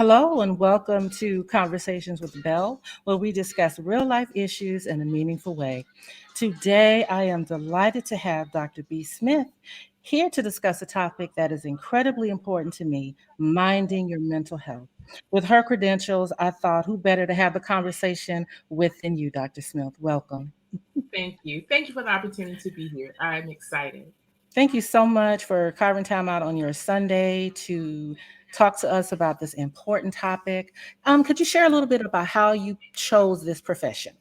Hello, and welcome to Conversations with Belle, where we discuss real life issues in a meaningful way. Today, I am delighted to have Dr. B. Smith here to discuss a topic that is incredibly important to me, minding your mental health. With her credentials, I thought who better to have the conversation with than you, Dr. Smith. Welcome. Thank you. Thank you for the opportunity to be here. I'm excited. Thank you so much for carving time out on your Sunday to talk to us about this important topic. Could you share a little bit about how you chose this profession?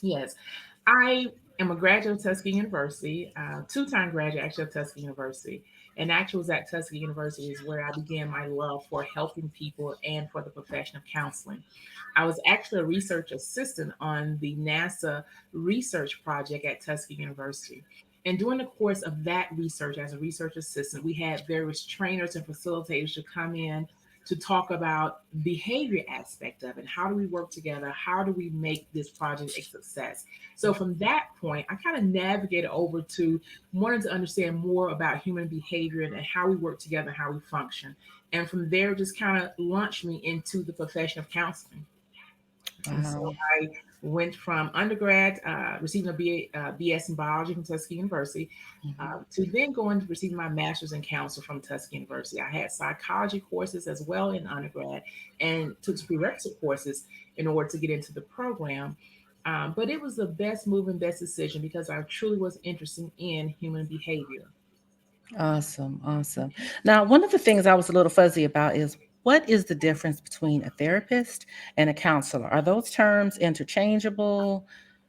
Yes, I am a graduate of Tuskegee University, two-time graduate actually of Tuskegee University. And actually was at Tuskegee University is where I began my love for helping people and for the profession of counseling. I was actually a research assistant on the NASA research project at Tuskegee University. And during the course of that research, as a research assistant, we had various trainers and facilitators to come in to talk about behavior aspect of it. How do we work together? How do we make this project a success? So from that point, I kind of navigated over to wanting to understand more about human behavior and how we work together, how we function. And from there, just kind of launched me into the profession of counseling. And so Wow. I went from undergrad, receiving a BS in biology from Tuskegee University, Mhm. to then going to receive my master's in counseling from Tuskegee University. I had psychology courses as well in undergrad and took some prerequisite courses in order to get into the program. But it was the best move and best decision because I truly was interested in human behavior. Awesome. Awesome. Now, one of the things I was a little fuzzy about is what is the difference between a therapist and a counselor? Are those terms interchangeable?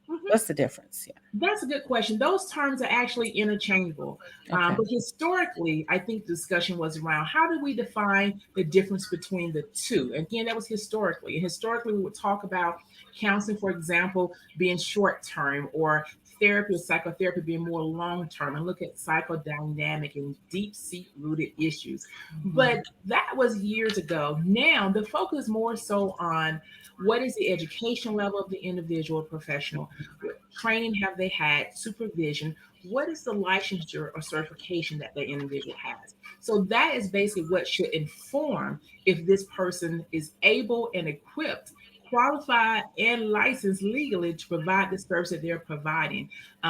Mhm. What's the difference? That's a good question. Those terms are actually interchangeable. Yeah. Okay. But historically, I think the discussion was around how do we define the difference between the two? Again, that was historically. And historically, we would talk about counseling, for example, being short term or therapy or psychotherapy being more long term and look at psychodynamic and deep seat rooted issues. Mhm. But that was years ago. Now, the focus is more so on what is the education level of the individual professional, what training have they had, supervision, what is the licensure or certification that the individual has. So that is basically what should inform if this person is able and equipped, qualified and licensed legally to provide the service that they're providing,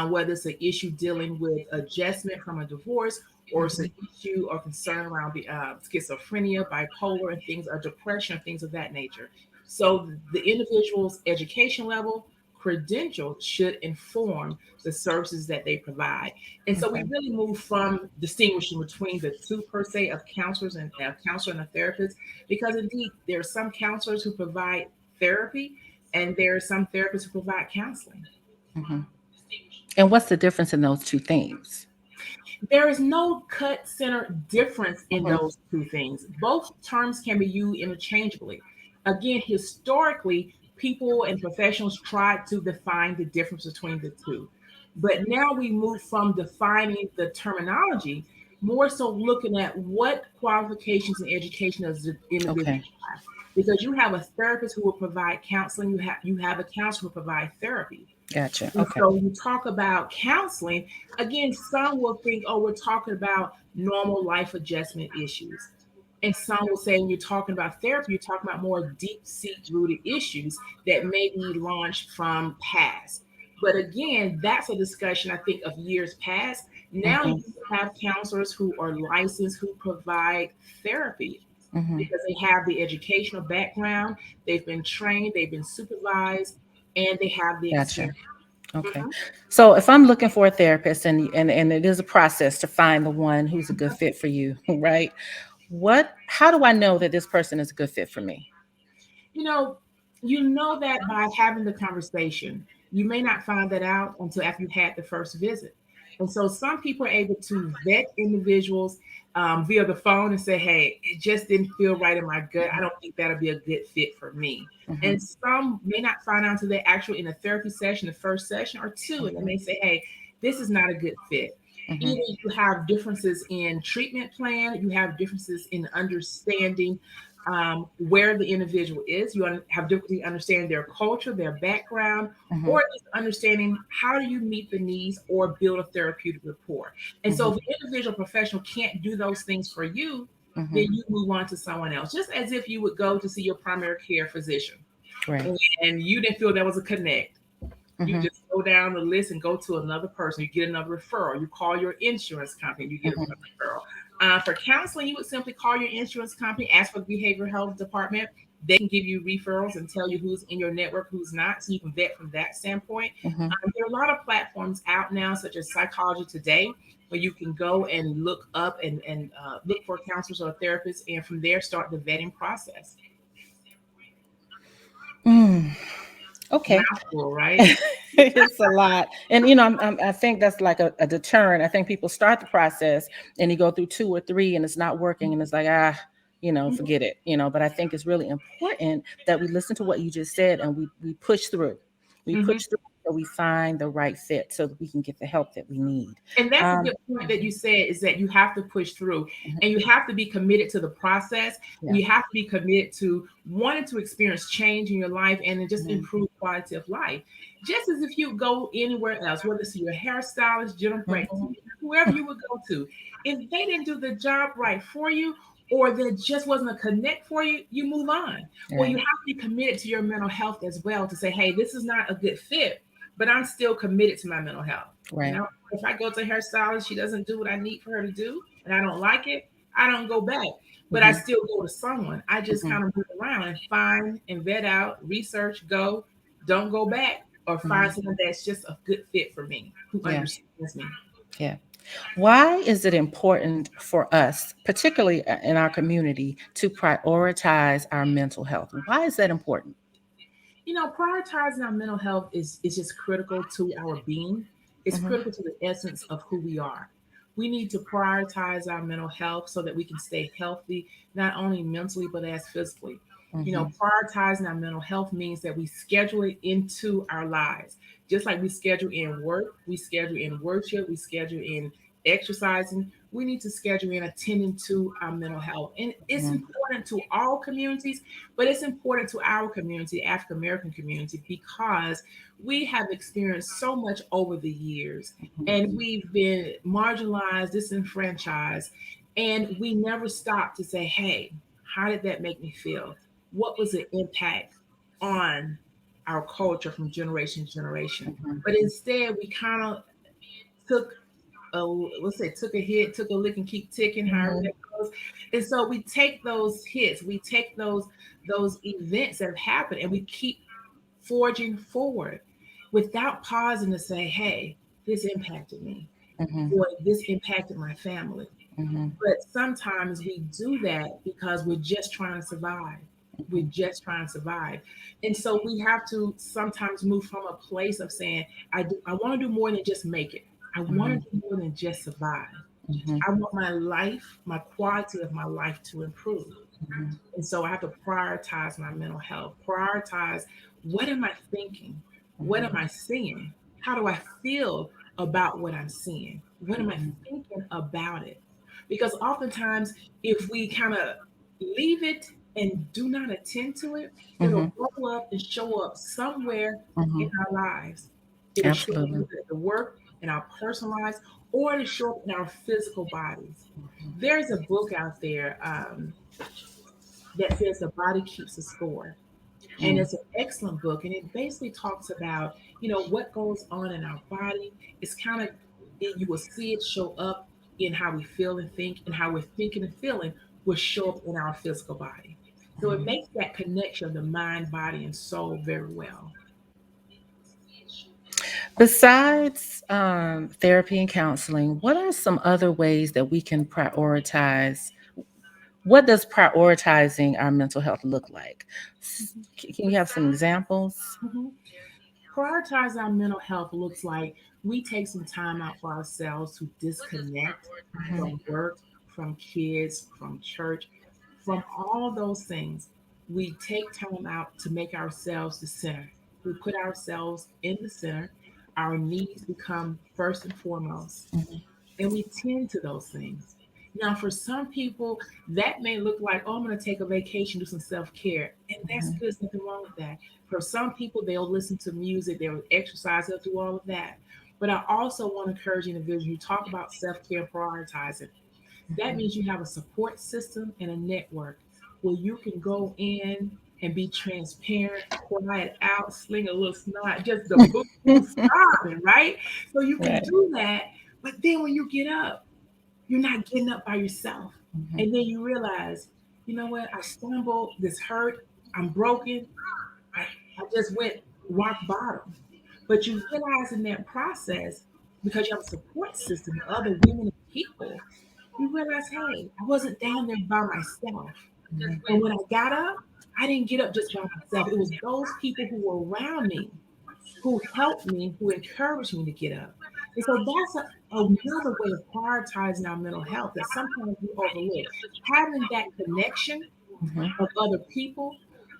whether it's an issue dealing with adjustment from a divorce or it's an Mhm. issue or concern around the schizophrenia, bipolar, and things, or depression, things of that nature. So the individual's education level, credentials should inform the services that they provide. And so we Okay. really move from distinguishing between the two per se of counselors and a counselor and a therapist, because indeed there are some counselors who provide therapy and there are some therapists who provide counseling. Mhm. And what's the difference in those two things? There is no cut center difference in Mhm. those two things. Both terms can be used interchangeably. Again, historically, people and professionals tried to define the difference between the two. But now we move from defining the terminology more so looking at what qualifications and education does the individual Okay. have. Because you have a therapist who will provide counseling, you have a counselor who will provide therapy. Gotcha. And Okay. so you talk about counseling, again, some will think, oh, we're talking about normal life adjustment issues. And some will say, when you're talking about therapy, you're talking about more deep seat rooted issues that may be launched from past. But again, that's a discussion I think of years past. Now you Mhm. have counselors who are licensed who provide therapy Mhm. because they have the educational background, they've been trained, they've been supervised, and they have the Gotcha. experience. Okay. Mhm. So if I'm looking for a therapist and it is a process to find the one who's a good fit for you, right? How do I know that this person is a good fit for me? You know, you know that by having the conversation. You may not find that out until after you've had the first visit. And so some people are able to vet individuals via the phone and say, hey, it just didn't feel right in my gut. I don't think that'll be a good fit for me. Mhm. And some may not find out until they're actually in a therapy session, the first session or two, and they Mhm. may say, hey, this is not a good fit. Mhm. Either you have differences in treatment plan, you have differences in understanding where the individual is. Have difficulty understanding their culture, their background, Mhm. or just understanding how do you meet the needs or build a therapeutic rapport. And so, Mhm. if the individual professional can't do those things for you, then Mm-hmm. you move on to someone else, just as if you would go to see your primary care physician Right. and you didn't feel there was a connect. You Mm-hmm. just go down the list and go to another person. You get another referral. You call your insurance company. You get a Mm-hmm. referral. For counseling, you would simply call your insurance company, ask for the behavioral health department. They can give you referrals and tell you who's in your network, who's not, so you can vet from that standpoint. Mm-hmm. There are a lot of platforms out now, such as Psychology Today, where you can go and look up and look for counselors or therapists, and from there start the vetting process. Mm. Okay. Mouthful, right? It's a lot. And, I think that's like a deterrent. I think people start the process and you go through two or three and it's not working. And it's like, forget it, But I think it's really important that we listen to what you just said and we push through. We Mhm. push through so we find the right fit so that we can get the help that we need. And that's a Um, good point that you said, is that you have to push through mhm, and you have to be committed to the process, and yeah. you have to be committed to wanting to experience change in your life and then just Mhm, improve quality of life. Just as if you go anywhere else, whether it's to your hairstylist, general mhm, practitioner, whoever you would go to, if they didn't do the job right for you, or there just wasn't a connect for you, you move on. Well, you right, have to be committed to your mental health as well, to say, hey, this is not a good fit, but I'm still committed to my mental health. You right. know, if I go to a hairstylist, she doesn't do what I need for her to do, and I don't like it, I don't go back. But I Hmm. still go to someone. I just Hmm. kind of move around and find and vet out, research, go, don't go back, or find Hmm. someone that's just a good fit for me, who Yeah, understands me. yeah. Why is it important for us, particularly in our community, to prioritize our mental health? Why is that important? Prioritizing our mental health is just critical to our being. It's Hmm. critical to the essence of who we are. We need to prioritize our mental health so that we can stay healthy, not only mentally but as physically. Hmm. Prioritizing our mental health means that we schedule it into our lives. Just like we schedule in work, we schedule in worship, we schedule in exercising. We need to schedule in attending to our mental health. And it's Hmm. important to all communities, but it's important to our community, African American community, because we have experienced so much over the years, and we've been marginalized, disenfranchised, and we never stopped to say, hey, how did that make me feel? What was the impact on our culture from generation to generation? But instead, we kind of took let's say took a hit, took a lick, and keep ticking, however Hmm. that goes. And so we take those hits, we take those events that have happened, and we keep forging forward without pausing to say, "Hey, this impacted me," Hmm. or "This impacted my family." Hmm. But sometimes we do that because we're just trying to survive. We're Hmm. just trying to survive. And so we have to sometimes move from a place of saying, I want to do more than just make it. I want Hmm. to do more than just survive. Hmm. I want my life, my quality of my life to improve. And so I have to prioritize my mental health, prioritize what am I thinking? What am I seeing? How do I feel about what I'm seeing? What am I thinking about it? Because oftentimes, if we kind of leave it and do not attend to it, it'll Hmm. roll up and show up somewhere in Hmm. our lives. It'll show up Absolutely. either at the work, in our personal lives, or it'll show up in our physical bodies. There's a book out there that says the body keeps a score, and Mm. it's an excellent book, and it basically talks about what goes on in our body. It's kind of, you will see it show up in how we feel and think, and how we're thinking and feeling will show up in our physical body. So it makes that connection of the mind, body, and soul very well. Besides therapy and counseling, what are some other ways that we can prioritize? What does prioritizing our mental health look like? Can you have some examples? Mhm. Prioritize our mental health looks like we take some time out for ourselves to disconnect Mhm. from work, from kids, from church, from all those things. We take time out to make ourselves the center. We put ourselves in the center. Our needs become first and foremost, Mhm. and we tend to those things. Now, for some people, that may look like, oh, I'm going to take a vacation, do some self care, and that's Mhm. good. There's nothing wrong with that. For some people, they'll listen to music, they'll exercise, they'll do all of that. But I also want to encourage individuals who talk about self care, prioritizing. That means you have a support system and a network where you can go in and be transparent, quiet out, sling a little snot, just the boo boo sobbing, right? So you can Right. do that. But then when you get up, you're not getting up by yourself. Mhm. And then you realize, you know what? I stumbled, this hurt, I'm broken. I just went rock bottom. But you realize in that process, because you have a support system with other women and people, you realize, hey, I wasn't down there by myself. Mhm. And when I got up, I didn't get up just by myself. It was those people who were around me who helped me, who encouraged me to get up. And so that's another way of prioritizing our mental health that sometimes we overlook. Having that connection Mhm. of other people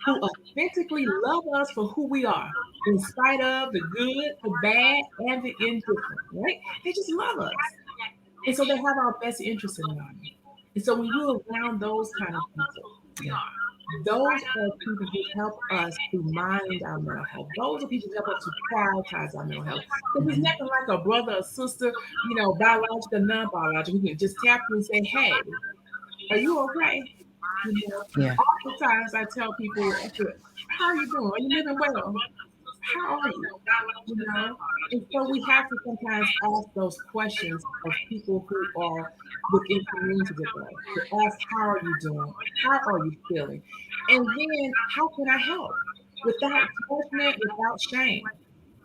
who authentically love us for who we are, in spite of the good, the bad, and the indifferent, right? They just love us. And so they have our best interests in mind. And so when you're around those kind of people, Yeah. those are people who help us to mind our mental health. Those are people who help us to prioritize our mental health. Because there's Mhm. nothing like a brother or sister, biological, non-biological, who can just tap you and say, "Hey, are you okay?" Yeah. Oftentimes I tell people, I said, "How are you doing? Are you living well? How are you?" You know, and so we have to sometimes ask those questions of people who are within community with us to ask, how are you doing? How are you feeling? And then how can I help without judgment, without shame,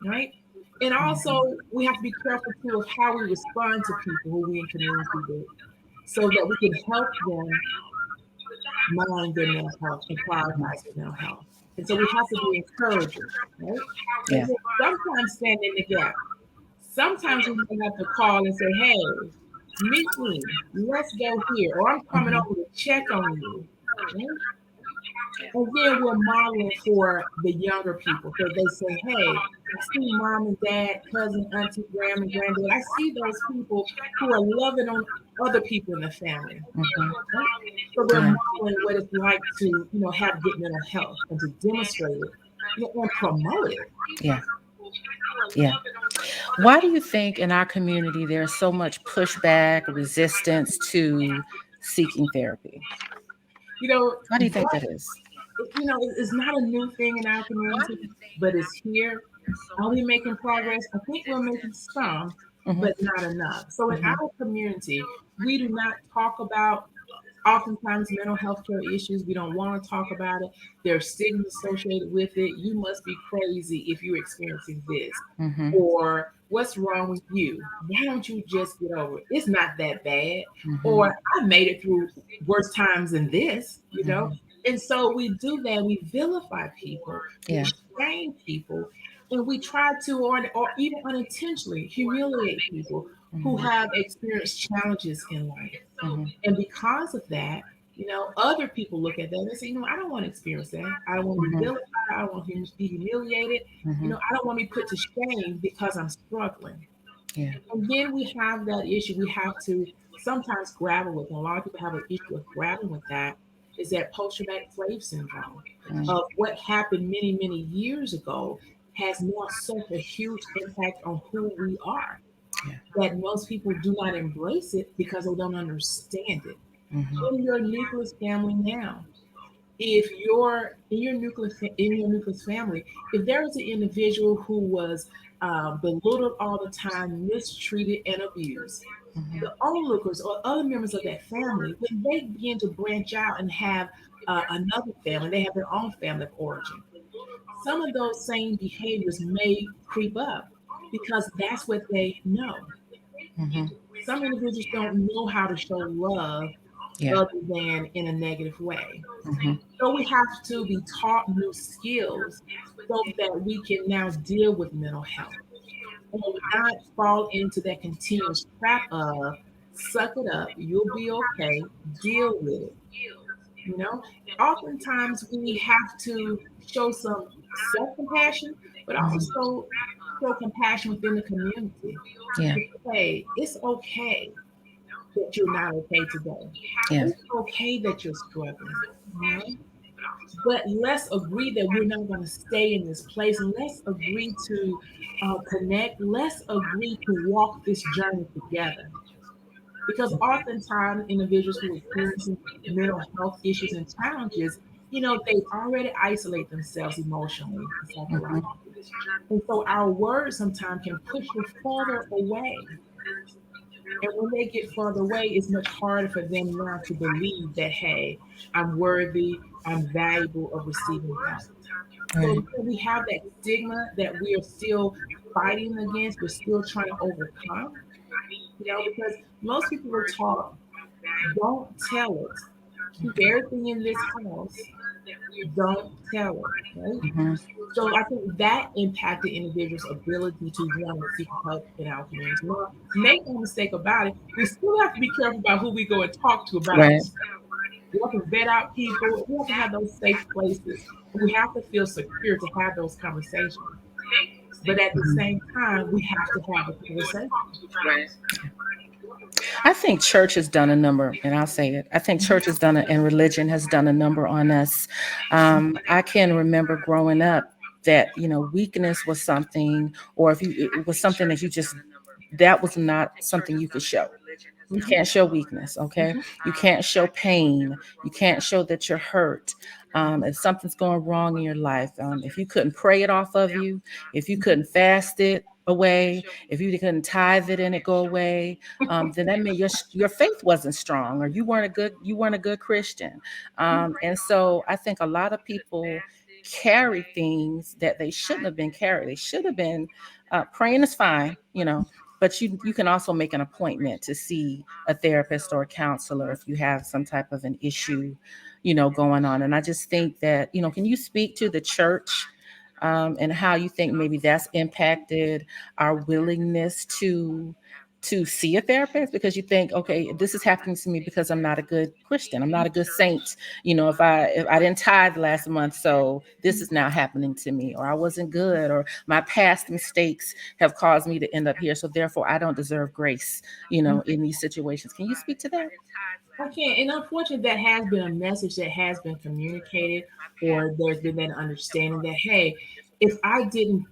right? And Mhm. also we have to be careful too of how we respond to people who we in community with so that we can help them mind their mental health and Mhm. prioritize their mental health. And so we have to be encouragers, right? And Yeah. then sometimes stand in the gap. Sometimes we may have to call and say, "Hey, meet me. Let's go here," or "I'm coming Mhm. over to check on you." Right? And then we're modeling for the younger people. So they say, "Hey, I see mom and dad, cousin, auntie, grandma, and granddad. I see those people who are loving on other people in the family." Mhm. Right? So they're Yeah. modeling what it's like to, have good mental health and to demonstrate it, and promote it. Yeah. Yeah. Why do you think in our community there's so much pushback, resistance to seeking therapy? You know, Why do you think that is? it's not a new thing in our community, but it's here. Are we making progress? I think we're making some, Mhm. but not enough. So in Mhm. our community, we do not talk about oftentimes mental health care issues. We don't want to talk about it. There's stigma associated with it. You must be crazy if you're experiencing this. Mhm. Or what's wrong with you? Why don't you just get over it? It's not that bad. Mhm. Or I made it through worse times than this. Mhm. And so we do that. We vilify people, we Yeah. shame people, and we try to, or even unintentionally, humiliate people who Mhm. have experienced challenges in life. Mhm. And because of that, other people look at that and say, I don't want to experience that. I don't want to be Mhm. vilified. I don't want to be humiliated. Mhm. I don't want to be put to shame because I'm struggling. Yeah. And then we have that issue we have to sometimes grapple with. And a lot of people have an issue of grappling with that is that post-traumatic slave syndrome Mm. of what happened many, many years ago has now such a huge impact on who we are Yeah. that most people do not embrace it because they don't understand it. Mhm. In your nucleus family now, if you're in your nucleus family, if there is an individual who was belittled all the time, mistreated and abused, Mhm. the onlookers or other members of that family, when they begin to branch out and have another family, they have their own family of origin. Some of those same behaviors may creep up because that's what they know. Mhm. Some individuals don't know how to show love Yeah. other than in a negative way. Mhm. So we have to be taught new skills so that we can now deal with mental health and not fall into that continuous trap of suck it up, you'll be okay, deal with it. You know, oftentimes we have to show some self compassion, but Mhm. also show compassion within the community. Yeah. To say it's okay that you're not okay today. Yeah. It's okay that you're struggling. You know, but let's agree that we're not going to stay in this place. Let's agree to connect. Let's agree to walk this journey together. Because oftentimes individuals who are experiencing mental health issues and challenges, they already isolate themselves emotionally and Mhm. psychologically. And so our words sometimes can push you further away. And when they get further away, it's much harder for them now to believe that, hey, I'm worthy, I'm valuable of receiving help. So Right. we have that stigma that we are still fighting against, we're still trying to overcome, because most people were taught, don't tell it. Keep everything in this house. Don't tell it, right? Mhm. So I think that impacted individuals' ability to want to seek help in our communities. Now, make no mistake about it, we still have to be careful about who we go and talk to about our Right. stuff. We have to vet out people. We have to have those safe places. We have to feel secure to have those conversations. But at the Mhm. same time, we have to have the conversation. Right. I think church has done a number, and I'll say it. I think church has done it, and religion has done a number on us. I can remember growing up that weakness was something, or if you it was something that you just that was not something you could show. You Mhm, can't show weakness, okay? mhm, You can't show pain. You can't show that you're hurt. If something's going wrong in your life, if you couldn't pray it off of you, if you mhm. couldn't fast it away, if you couldn't tithe it and it go away, then that meant your faith wasn't strong, or you weren't a good Christian. And so I think a lot of people carry things that they shouldn't have been carried. They should have been praying is fine, but you can also make an appointment to see a therapist or a counselor if you have some type of an issue going on. And I just think that can you speak to the church, and how you think maybe that's impacted our willingness to see a therapist, because you think, okay, this is happening to me because I'm not a good Christian, I'm not a good saint. If I didn't tithe last month, so this is now happening to me, or I wasn't good, or my past mistakes have caused me to end up here, so therefore I don't deserve grace, in these situations. Can you speak to that? Okay, and unfortunately, that has been a message that has been communicated, or there's been that understanding that, hey, if I didn't,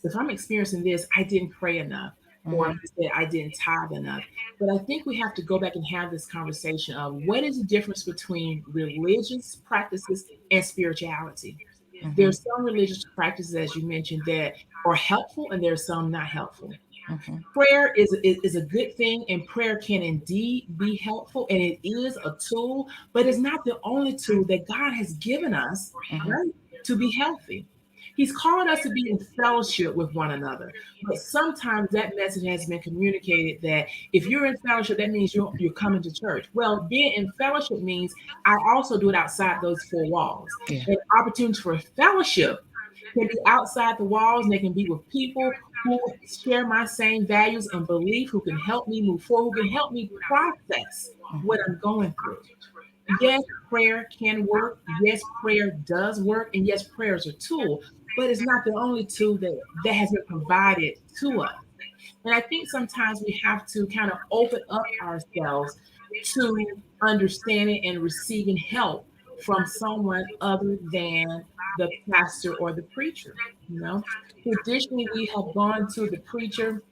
if I'm experiencing this, I didn't pray enough, or Hmm. like you said, I didn't tithe enough. But I think we have to go back and have this conversation of what is the difference between religious practices and spirituality. Hmm. There's some religious practices, as you mentioned, that are helpful, and there's some not helpful. Hmm. Prayer is a good thing, and prayer can indeed be helpful, and it is a tool, but it's not the only tool that God has given us, Hmm. right, to be healthy. He's called us to be in fellowship with one another, but sometimes that message has been communicated that if you're in fellowship, that means you're coming to church. Well, being in fellowship means I also do it outside those four walls, Yeah. and opportunities for fellowship can be outside the walls, and they can be with people who share my same values and belief, who can help me move forward, who can help me process what I'm going through. Yes, prayer can work. Yes, prayer does work. And yes, prayer is a tool, but it's not the only tool that has been provided to us. And I think sometimes we have to kind of open up ourselves to understanding and receiving help from someone other than the pastor or the preacher. You know, traditionally we have gone to the preacher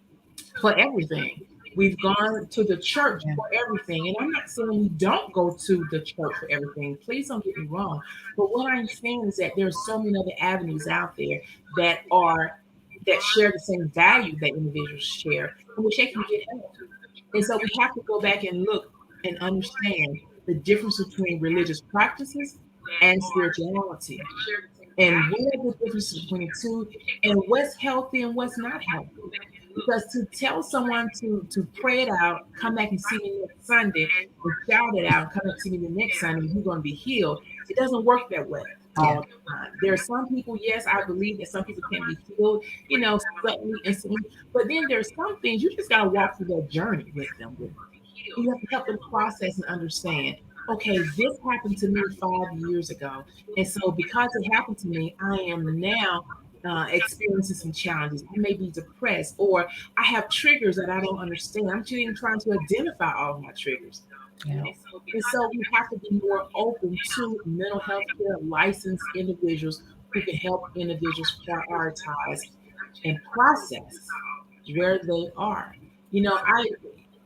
for everything. We've gone to the church Yeah. for everything. And I'm not saying we don't go to the church for everything. Please don't get me wrong. But what I'm saying is that there's so many other avenues out there that are that share the same value that individuals share, in which they can get help. And so we have to go back and look and understand the difference between religious practices and spirituality. And what are the differences between the two, and what's healthy and what's not healthy. Because to tell someone to pray it out, come back and see me next Sunday, and shout it out, come back and see me the next Sunday, you're going to be healed. It doesn't work that way Yeah. all the time. There are some people, yes, I believe that some people can be healed, suddenly, instantly. But then there's some things you just got to walk through that journey with them. You have to help them process and understand. Okay, this happened to me 5 years ago, and so because it happened to me, I am now experiencing some challenges. I may be depressed, or I have triggers that I don't understand. I'm just even trying to identify all of my triggers. Yeah. And so we have to be more open to mental health care licensed individuals who can help individuals prioritize and process where they are.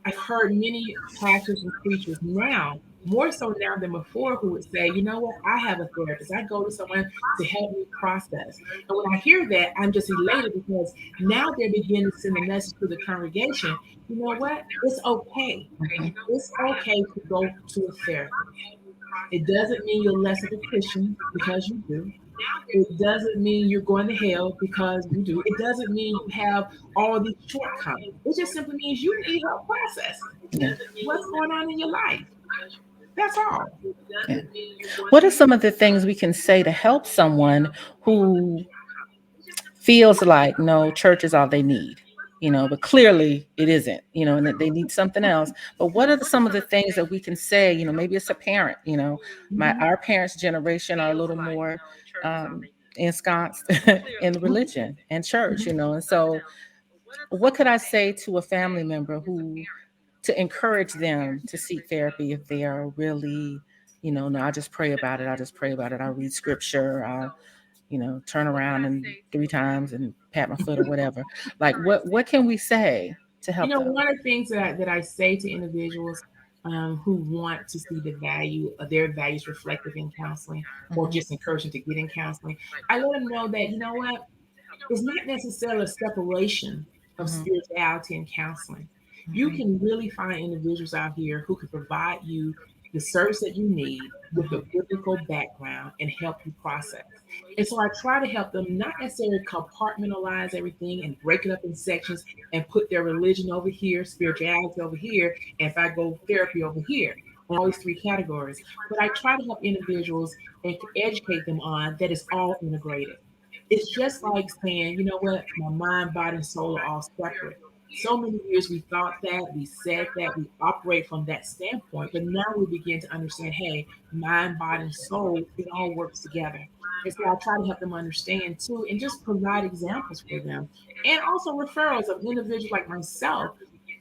I I've heard many pastors and preachers now, more so now than before, who would say, you know what, I have a therapist. I go to someone to help me process. And when I hear that, I'm just elated because now they're beginning to send a message to the congregation. You know what? It's okay. Mhm. It's okay to go to a therapist. It doesn't mean you're less of a Christian because you do. It doesn't mean you're going to hell because you do. It doesn't mean you have all these shortcomings. It just simply means you need help processing Yeah. what's going on in your life. That's all. Yeah. What are some of the things we can say to help someone who feels like no, church is all they need, but clearly it isn't, and that they need something else? But what are some of the things that we can say? Maybe it's a parent, Mhm. our parents' generation are a little more um, ensconced in Mhm. religion and church, Mhm. and so what could I say to a family member who to encourage them to seek therapy if they are really, no, I just pray about it. I just pray about it. I read scripture. I'll, turn around and 3 times and pat my foot or whatever. Like what can we say to You help know, them? one of the things that I say to individuals who want to see the value of their values reflective in counseling or Hmm. just encouraging to get in counseling, I let them know that, you know what, it's not necessarily a separation of Hmm. spirituality and counseling. You Hmm. can really find individuals out here who can provide you the service that you need with a biblical background and help you process. And so I try to help them not necessarily compartmentalize everything and break it up in sections and put their religion over here, spirituality over here, and if I go therapy over here, all these three categories. But I try to help individuals and educate them on that it's all integrated. It's just like saying, you know what, my mind, body, and soul are all separate. So many years we thought that, we said that, we operate from that standpoint, but now we begin to understand, hey, mind, body, and soul, it all works together. And so I try to help them understand too, and just provide examples for them. And also referrals of individuals like myself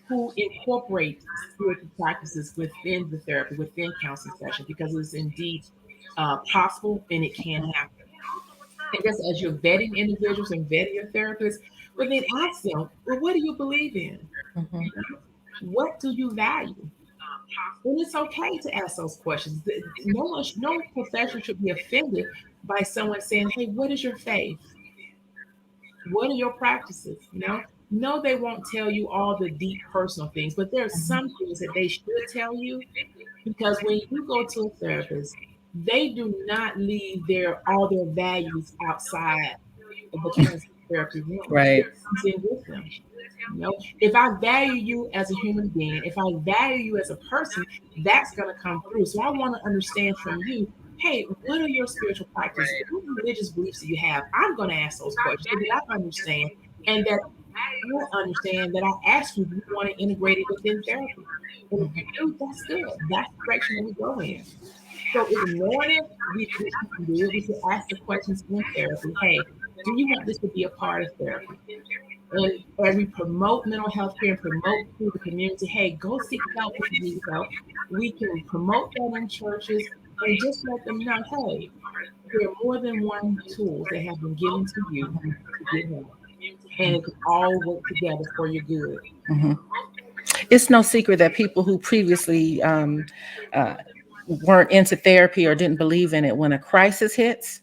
who incorporate spiritual practices within the therapy, within counseling session, because it's indeed possible and it can happen. And just as you're vetting individuals and vetting your therapists, but then ask them, well, what do you believe in? Hmm. You know, what do you value? And it's okay to ask those questions. No professional should be offended by someone saying, hey, what is your faith? What are your practices? No, they won't tell you all the deep personal things, but there are some things that they should tell you because when you go to a therapist, they do not leave all their values outside of the counseling therapy room. Right. It comes in with them. If I value you as a human being, if I value you as a person, that's going to come through. So I want to understand from you, hey, what are your spiritual practices? What religious beliefs do you have? I'm going to ask those questions so that I understand and that I understand that I ask you, do you want to integrate it within therapy? And if you do, that's good. That's the direction that we go in. So ignoring it, we can do it. We can ask the questions in therapy. Hey, do you want this to be a part of therapy? And as we promote mental health care and promote to the community, hey, go seek help if you need help. We can promote that in churches and just let them know, hey, there are more than one tools that have been given to you to get help. And it can all work together for your good. Hmm. It's no secret that people who previously uh, weren't into therapy or didn't believe in it, when a crisis hits,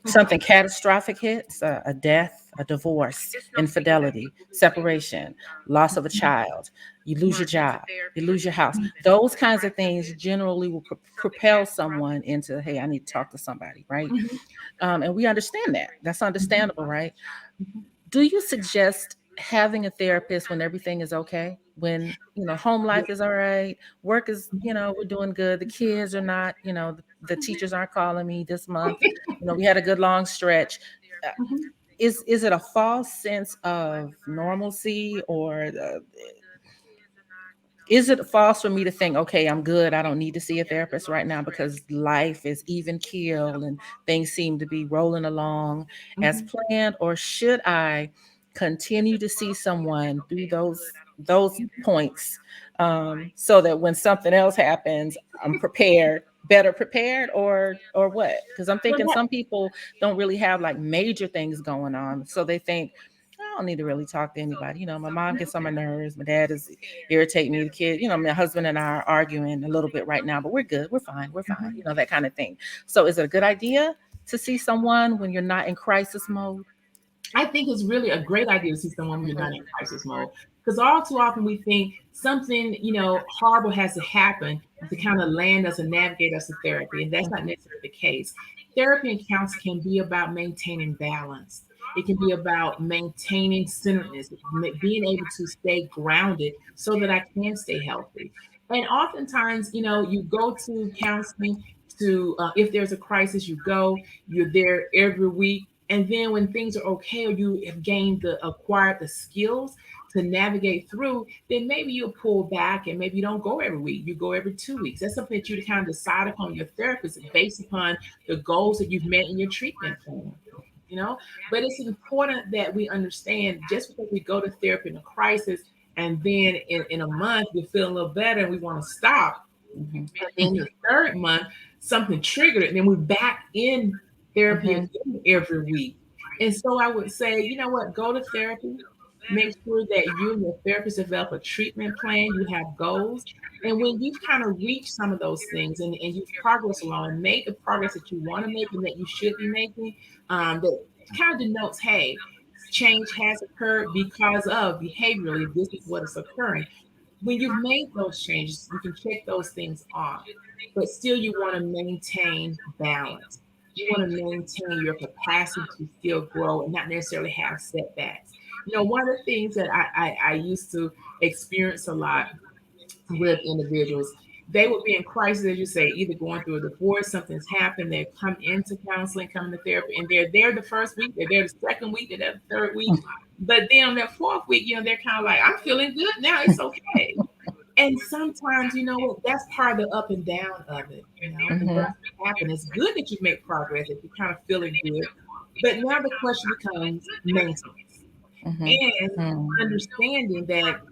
something catastrophic hits, a death, a divorce, infidelity, separation, loss of a child, you lose your job, you lose your house. Those kinds of things generally will propel someone into, hey, I need to talk to somebody, right? Mhm, And we understand that. That's mhm, understandable, right? mhm. Do you suggest having a therapist when everything is okay? When, home Yeah. life is all right, work is, we're doing good, the kids are not, the teachers aren't calling me this month. We had a good long stretch. Uh, Mhm. is it a false sense of normalcy, or is it false for me to think, okay, I'm good, I don't need to see a therapist right now because life is even keel and things seem to be rolling along as Mhm. planned? Or should I continue to see someone through those points, so that when something else happens, I'm prepared, better prepared, or what? Because I'm Well, thinking some people don't really have like major things going on, so they think, don't need to really talk to anybody. My mom gets on my nerves. My dad is irritating me. The kid, my husband and I are arguing a little bit right now, but we're good. We're fine. We're fine. Mhm. That kind of thing. So is it a good idea to see someone when you're not in crisis mode? I think it's really a great idea to see someone when you're not Mhm, in crisis mode. Because all too often we think something, horrible has to happen to kind of land us and navigate us to therapy. And that's not mhm, necessarily the case. Therapy and counseling can be about maintaining balance. It can be about maintaining centeredness, being able to stay grounded so that I can stay healthy. And oftentimes, you go to counseling to, if there's a crisis, you're there every week, and then when things are okay, or you have acquired the skills to navigate through, then maybe you'll pull back and maybe you don't go every week. You go every 2 weeks. That's something that you kind of decide upon your therapist based upon the goals that you've met in your treatment plan. You know, but it's important that we understand just because we go to therapy in a crisis and then in a month we feel a little better and we want to stop, mhm, and then the third month, something triggered it, and then we're back in therapy mhm, again every week. And so I would say, you know what, go to therapy. Make sure that you and your therapist develop a treatment plan. You have goals. And when you've kind of reached some of those things and you've progressed along and made the progress that you want to make and that you should be making, that kind of denotes, hey, change has occurred because of behaviorally, this is what is occurring. When you've made those changes, you can check those things off, but still you want to maintain balance. You want to maintain your capacity to still grow and not necessarily have setbacks. One of the things that I used to experience a lot with individuals, they would be in crisis, as you say, either going through a divorce, something's happened, they come into counseling, come to therapy, and they're there the first week, they're there the second week, they're there the third week. But then on that fourth week, they're kind of like, I'm feeling good now, it's okay. And sometimes, that's part of the up and down of it, and mhm, that's what happened. It's good that you make progress, that you're kind of feeling good. But now the question becomes maintenance mhm, and mhm, understanding that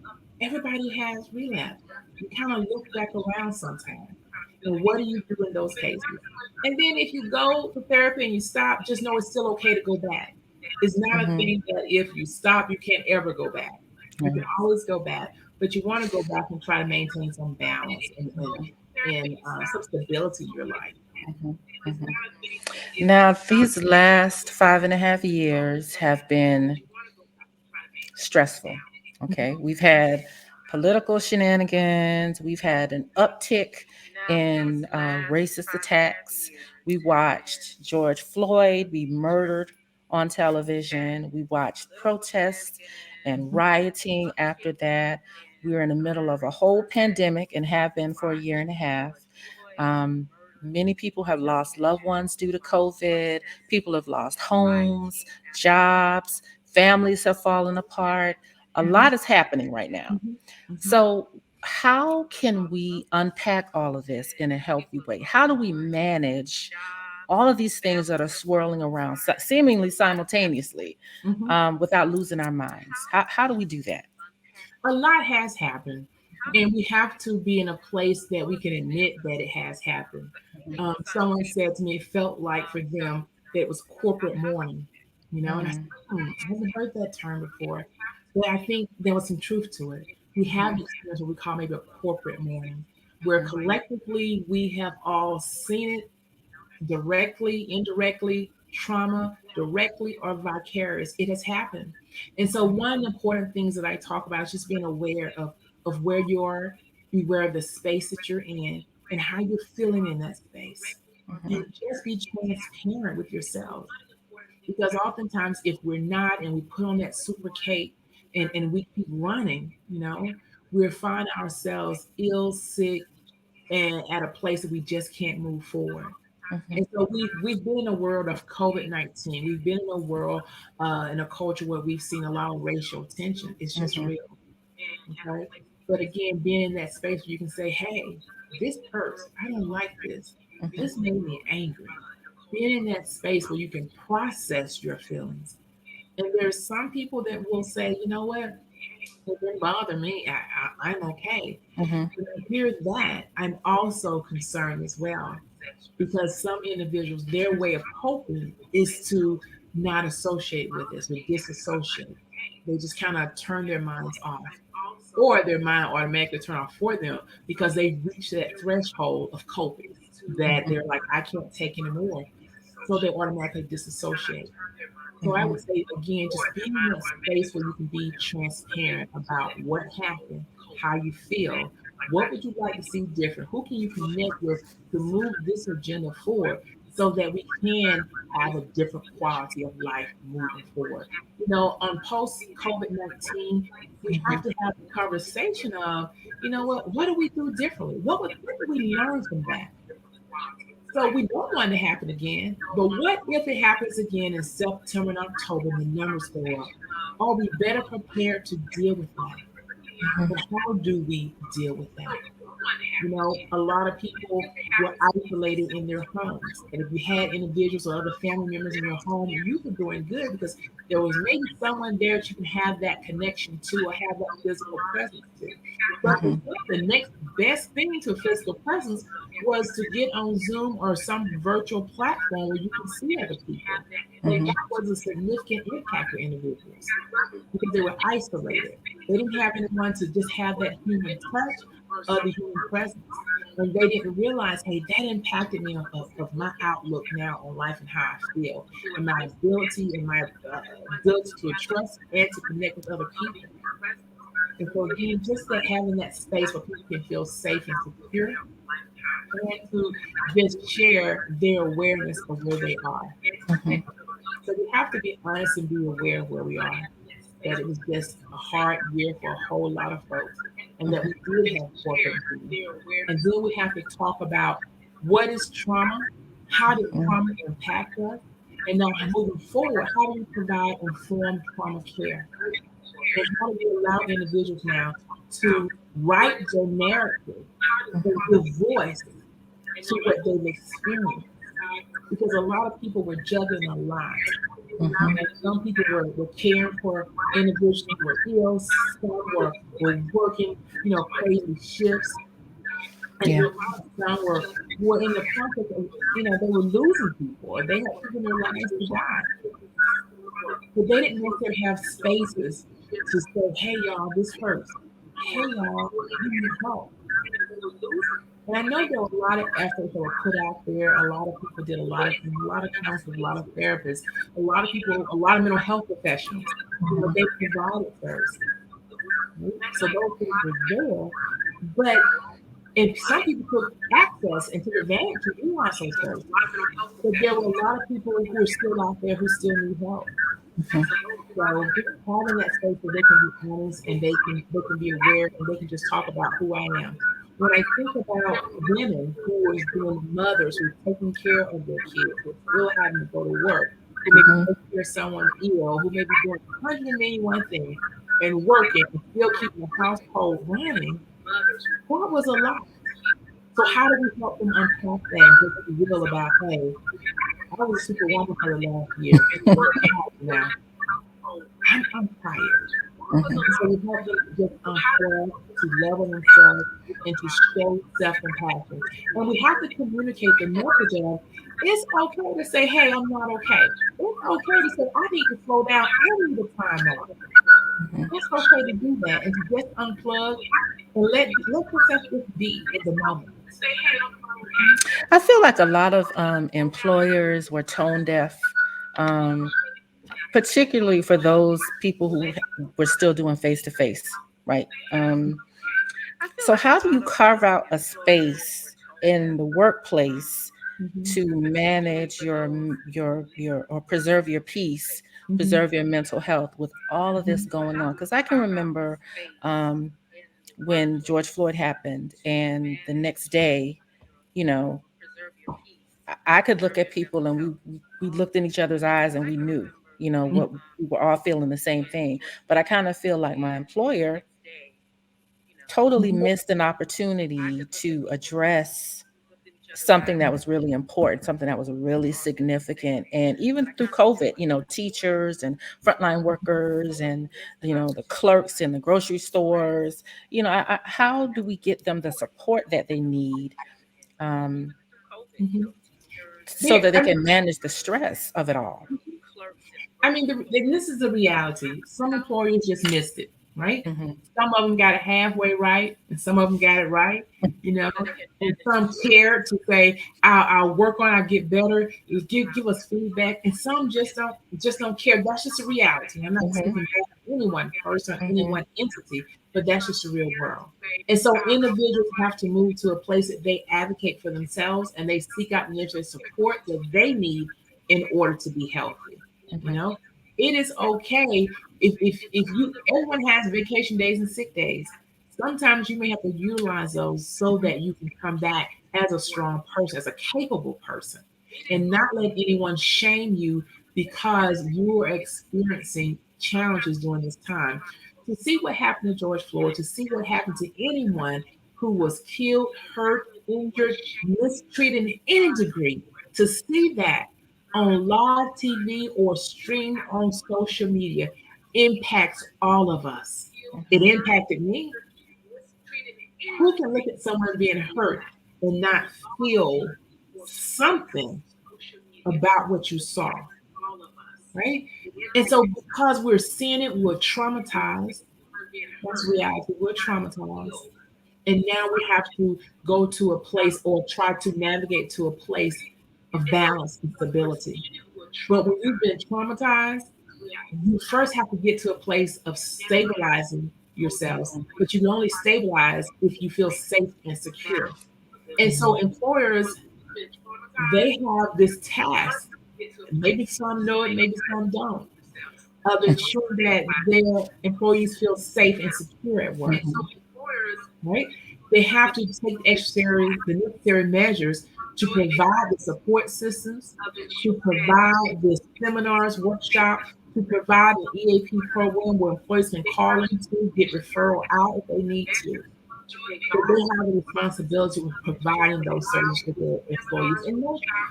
everybody has relapse. You kind of look back around sometimes. And what do you do in those cases? And then if you go to therapy and you stop, just know it's still okay to go back. It's not a mhm, thing that if you stop, you can't ever go back. You can right, always go back, but you want to go back and try to maintain some balance and some stability in your life. mhm, mhm. Now, these last 5.5 years have been stressful. Okay. We've had political shenanigans, we've had an uptick in racist attacks. We watched George Floyd be murdered on television. We watched protests and Mhm, rioting after that. We're in the middle of a whole pandemic and have been for a year and a half. Um, Many people have lost loved ones due to COVID. People have lost homes, jobs, families have fallen apart. A mhm, lot is happening right now. mhm, mhm, So, how can we unpack all of this in a healthy way? How do we manage all of these things that are swirling around seemingly simultaneously mhm. without losing our minds? How do we do that? A lot has happened, and we have to be in a place that we can admit that it has happened. Someone said to me, it felt like for them that it was corporate mourning, and I said, Mhm, I haven't heard that term before, but I think there was some truth to it. We have mhm, experienced what we call maybe a corporate mourning, where mhm, collectively we have all seen it directly, indirectly, trauma, directly or vicarious. It has happened. And so one of the important things that I talk about is just being aware of where you are, be aware of the space that you're in and how you're feeling in that space. And mhm, just be transparent with yourself. Because oftentimes if we're not and we put on that super cape and we keep running, we're finding ourselves ill, sick, and at a place that we just can't move forward. mhm, And so we've been in a world of COVID-19. We've been in a world in a culture where we've seen a lot of racial tension. It's just mhm, real, okay? But again, being in that space where you can say, "Hey, this hurts. I don't like this. mhm, This made me angry." Being in that space where you can process your feelings. And there's some people that will say, "You know what? It didn't bother me. I'm okay." mhm, When I hear that, I'm also concerned as well because some individuals, their way of coping is to not associate with this, or disassociate. They just kind of turn their minds off, or their mind automatically turn off for them because they've reached that threshold of coping that Mhm. they're like, I can't take anymore. So they automatically disassociate. So I Mhm. would say again, just being in that space where you can be transparent about what happened, how you feel, what would you like to see different, who can you connect with to move this agenda forward, so that we can have a different quality of life moving forward. On post COVID-19, we have Mhm. to have the conversation of, what do we do differently? What did we learn from that? So we don't want it to happen again. But what if it happens again in September and October and the numbers go up? Are we better prepared to deal with that? Mhm. And how do we deal with that? A lot of people were isolated in their homes. And if you had individuals or other family members in your home, you were doing good because there was maybe someone there that you can have that connection to or have that physical presence to. But Mhm. the next best thing to physical presence was to get on Zoom or some virtual platform where you can see other people. And Mhm. that was a significant impact for individuals because they were isolated. They didn't have anyone to just have that human touch of the human presence. And they didn't realize, hey, that impacted me of my outlook now on life and how I feel, and my ability and my ability to trust and to connect with other people. And so, again, just that having that space where people can feel safe and secure and to just share their awareness of where they are. Mhm. So we have to be honest and be aware of where we are, that it was just a hard year for a whole lot of folks, and that we did have corporate America. And then we have to talk about what is trauma, how did Mhm. trauma impact us, and now moving forward, how do we provide informed trauma care? And how do we allow individuals now to write their narrative and give voice to what they've experienced? Because a lot of people were juggling a lot. Mhm. And some people were caring for individuals who were ill, some were working, crazy shifts, and Yeah. some were in the process of, they were losing people or they had people in their lives to die. But they didn't necessarily have spaces to say, hey y'all, this hurts. Hey y'all, you need help. And I know there were a lot of efforts that were put out there. A lot of people did a lot of things, a lot of counselors, a lot of therapists, a lot of people, a lot of mental health professionals. Mhm. They provided services. Right? So those things were there. But if some people took access and took advantage to utilize those services, but there were a lot of people who are still out there who still need help. Mhm. So just having that space where they can be honest and they can be aware and they can just talk about who I am. When I think about women who is being mothers, who's taking care of their kids, who are still having to go to work, who may be Mhm. taking care of someone ill, who may be doing 181 things and working and still keeping the household running, that was a lot. So how do we help them unpack that and just be real about, hey, I was a superwoman for the last year. What happened now? I'm tired. Mhm. And so we help them to just unplug, to level themselves, and to show self-compassion. And we have to communicate the message of it's okay to say, hey, I'm not okay. It's okay to say, I need to slow down. I need a time out. Mhm. It's okay to do that and to just unplug and let yourself just be in the moment. I feel like a lot of employers were tone deaf, um, particularly for those people who were still doing face to face, right? So, how do you carve out a space in the workplace Hmm. to manage your or preserve your peace, Hmm. preserve your mental health with all of this Hmm. going on? Because I can remember um, when George Floyd happened, and the next day, you know, I could look at people and we looked in each other's eyes and we knew, what we were all feeling the same thing. But I kind of feel like my employer totally Hmm. missed an opportunity to address something that was really important, something that was really significant. And even through COVID, teachers and frontline workers and, the clerks in the grocery stores, how do we get them the support that they need um, Hmm. so There, that they I mean, can manage the stress of it all? I mean, and this is the reality. Some employers just missed it, right? Mm-hmm. Some of them got it halfway right, and some of them got it right, you know. And some cared to say, "I'll work on, it, I'll get better, give us feedback." And some just don't care. That's just a reality. I'm not Mm-hmm. speaking bad of any one person, any Mm-hmm. one entity, but that's just the real world. And so individuals have to move to a place that they advocate for themselves and they seek out the interest support that they need in order to be healthy. You Mm-hmm. know, it is okay if you everyone has vacation days and sick days. Sometimes you may have to utilize those so that you can come back as a strong person, as a capable person, and not let anyone shame you because you are experiencing challenges during this time. To see what happened to George Floyd, to see what happened to anyone who was killed, hurt, injured, mistreated in any degree, to see that on live TV or streamed on social media impacts all of us. It Mm-hmm. impacted me. Who can look at someone being hurt and not feel something about what you saw, right? And so, because we're seeing it, we're traumatized. That's reality. We're traumatized. And now we have to go to a place or try to navigate to a place of balance and stability. But when you've been traumatized, you first have to get to a place of stabilizing yourselves, but you can only stabilize if you feel safe and secure. And so employers, they have this task. Maybe some know it, maybe some don't, of ensuring that their employees feel safe and secure at work. Mm-hmm. Right? They have to take the necessary measures to provide the support systems, to provide the seminars, workshops, to provide an EAP program where employees can call into, get referral out if they need to. But they have a responsibility with providing those services to their employees. And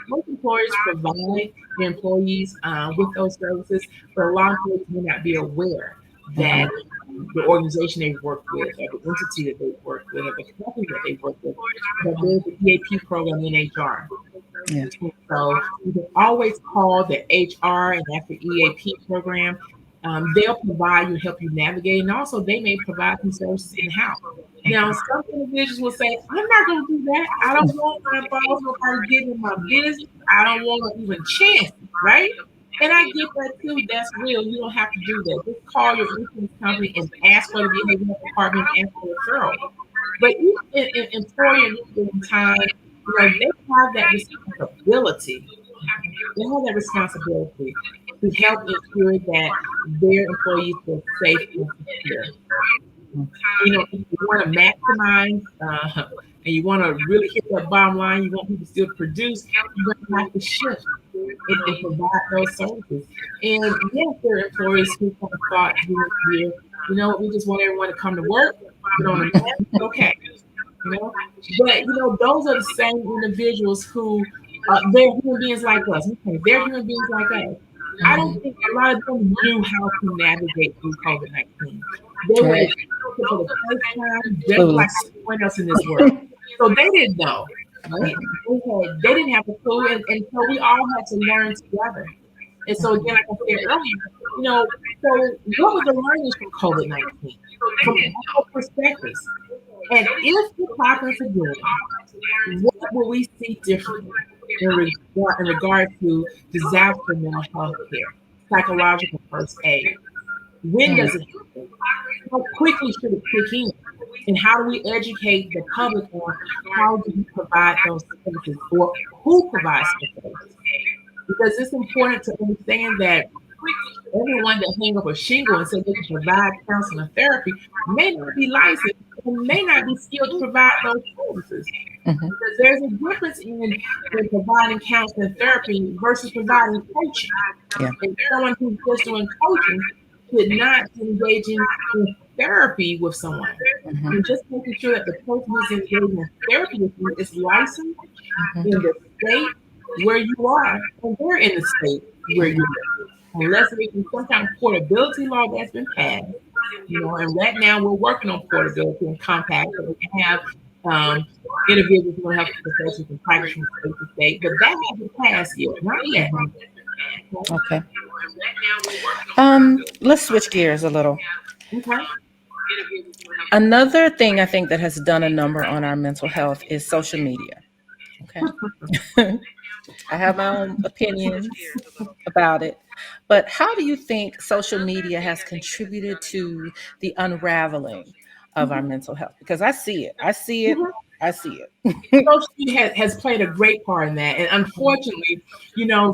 most employers provide their employees with those services, but a lot of employees may not be aware that Mm-hmm. the organization they work with, or the entity that they work with, or the company that they work with, that there's an EAP program in HR. Yeah. So you can always call the HR and that's the EAP program. They'll provide you, help you navigate, and also they may provide some services in house. Now, some individuals will say, "I'm not going to do that. I don't want my boss, nobody getting in my business. I don't want to even chance it, right?" And I get that too. That's real. You don't have to do that. Just call your insurance company and ask for the behavioral department and ask for referral. But each employer at this time, they have that responsibility. They have that responsibility to help ensure that their employees feel safe and secure. If you want to maximize and you want to really hit that bottom line, you want people to still produce, you're going to have to shift and provide those services. And yes, there are employers who kind of thought during the year, we just want everyone to come to work, put on a mask, okay, you know. But those are the same individuals who they're human beings like us. Okay, they're human beings like us. I don't Mm-hmm. think a lot of them knew how to navigate through COVID-19. They were Right. experiencing for the first time, just like Clueless. everyone else in this world. So they didn't know, right? They didn't have a clue, and so we all had to learn together. And so again, like I said earlier, so what were the learnings from COVID-19? From all perspectives. And if this happens again, what will we see differently in regard to disaster mental health care, psychological first aid? When Mm-hmm. does it happen? How quickly should it kick in? And how do we educate the public on how do we provide those services or who provides those services? Because it's important to understand that everyone that hang up a shingle and say they can provide counseling and therapy may not be licensed and may not be skilled to provide those services. Mm-hmm. Because there's a difference in providing counseling and therapy versus providing coaching. Yeah. And someone who's just doing coaching should not be engaging in therapy with someone. Mm-hmm. And just making sure that the person who's engaging in therapy with you is licensed Mm-hmm. in the state where you are, and they're in the state where you live. Unless there's some kind of portability law that's been passed, and right now we're working on portability and compact, so we can have um, individuals who have professions and practice from state to state, but that hasn't passed yet, not yet. Mm-hmm. Okay. Let's switch gears a little. Okay. Another thing I think that has done a number on our mental health is social media. Okay. I have my own opinions about it. But how do you think social media has contributed to the unraveling of our Mhm. mental health? Because I see it. I see it. Mhm. I see it. Social media has played a great part in that. And unfortunately,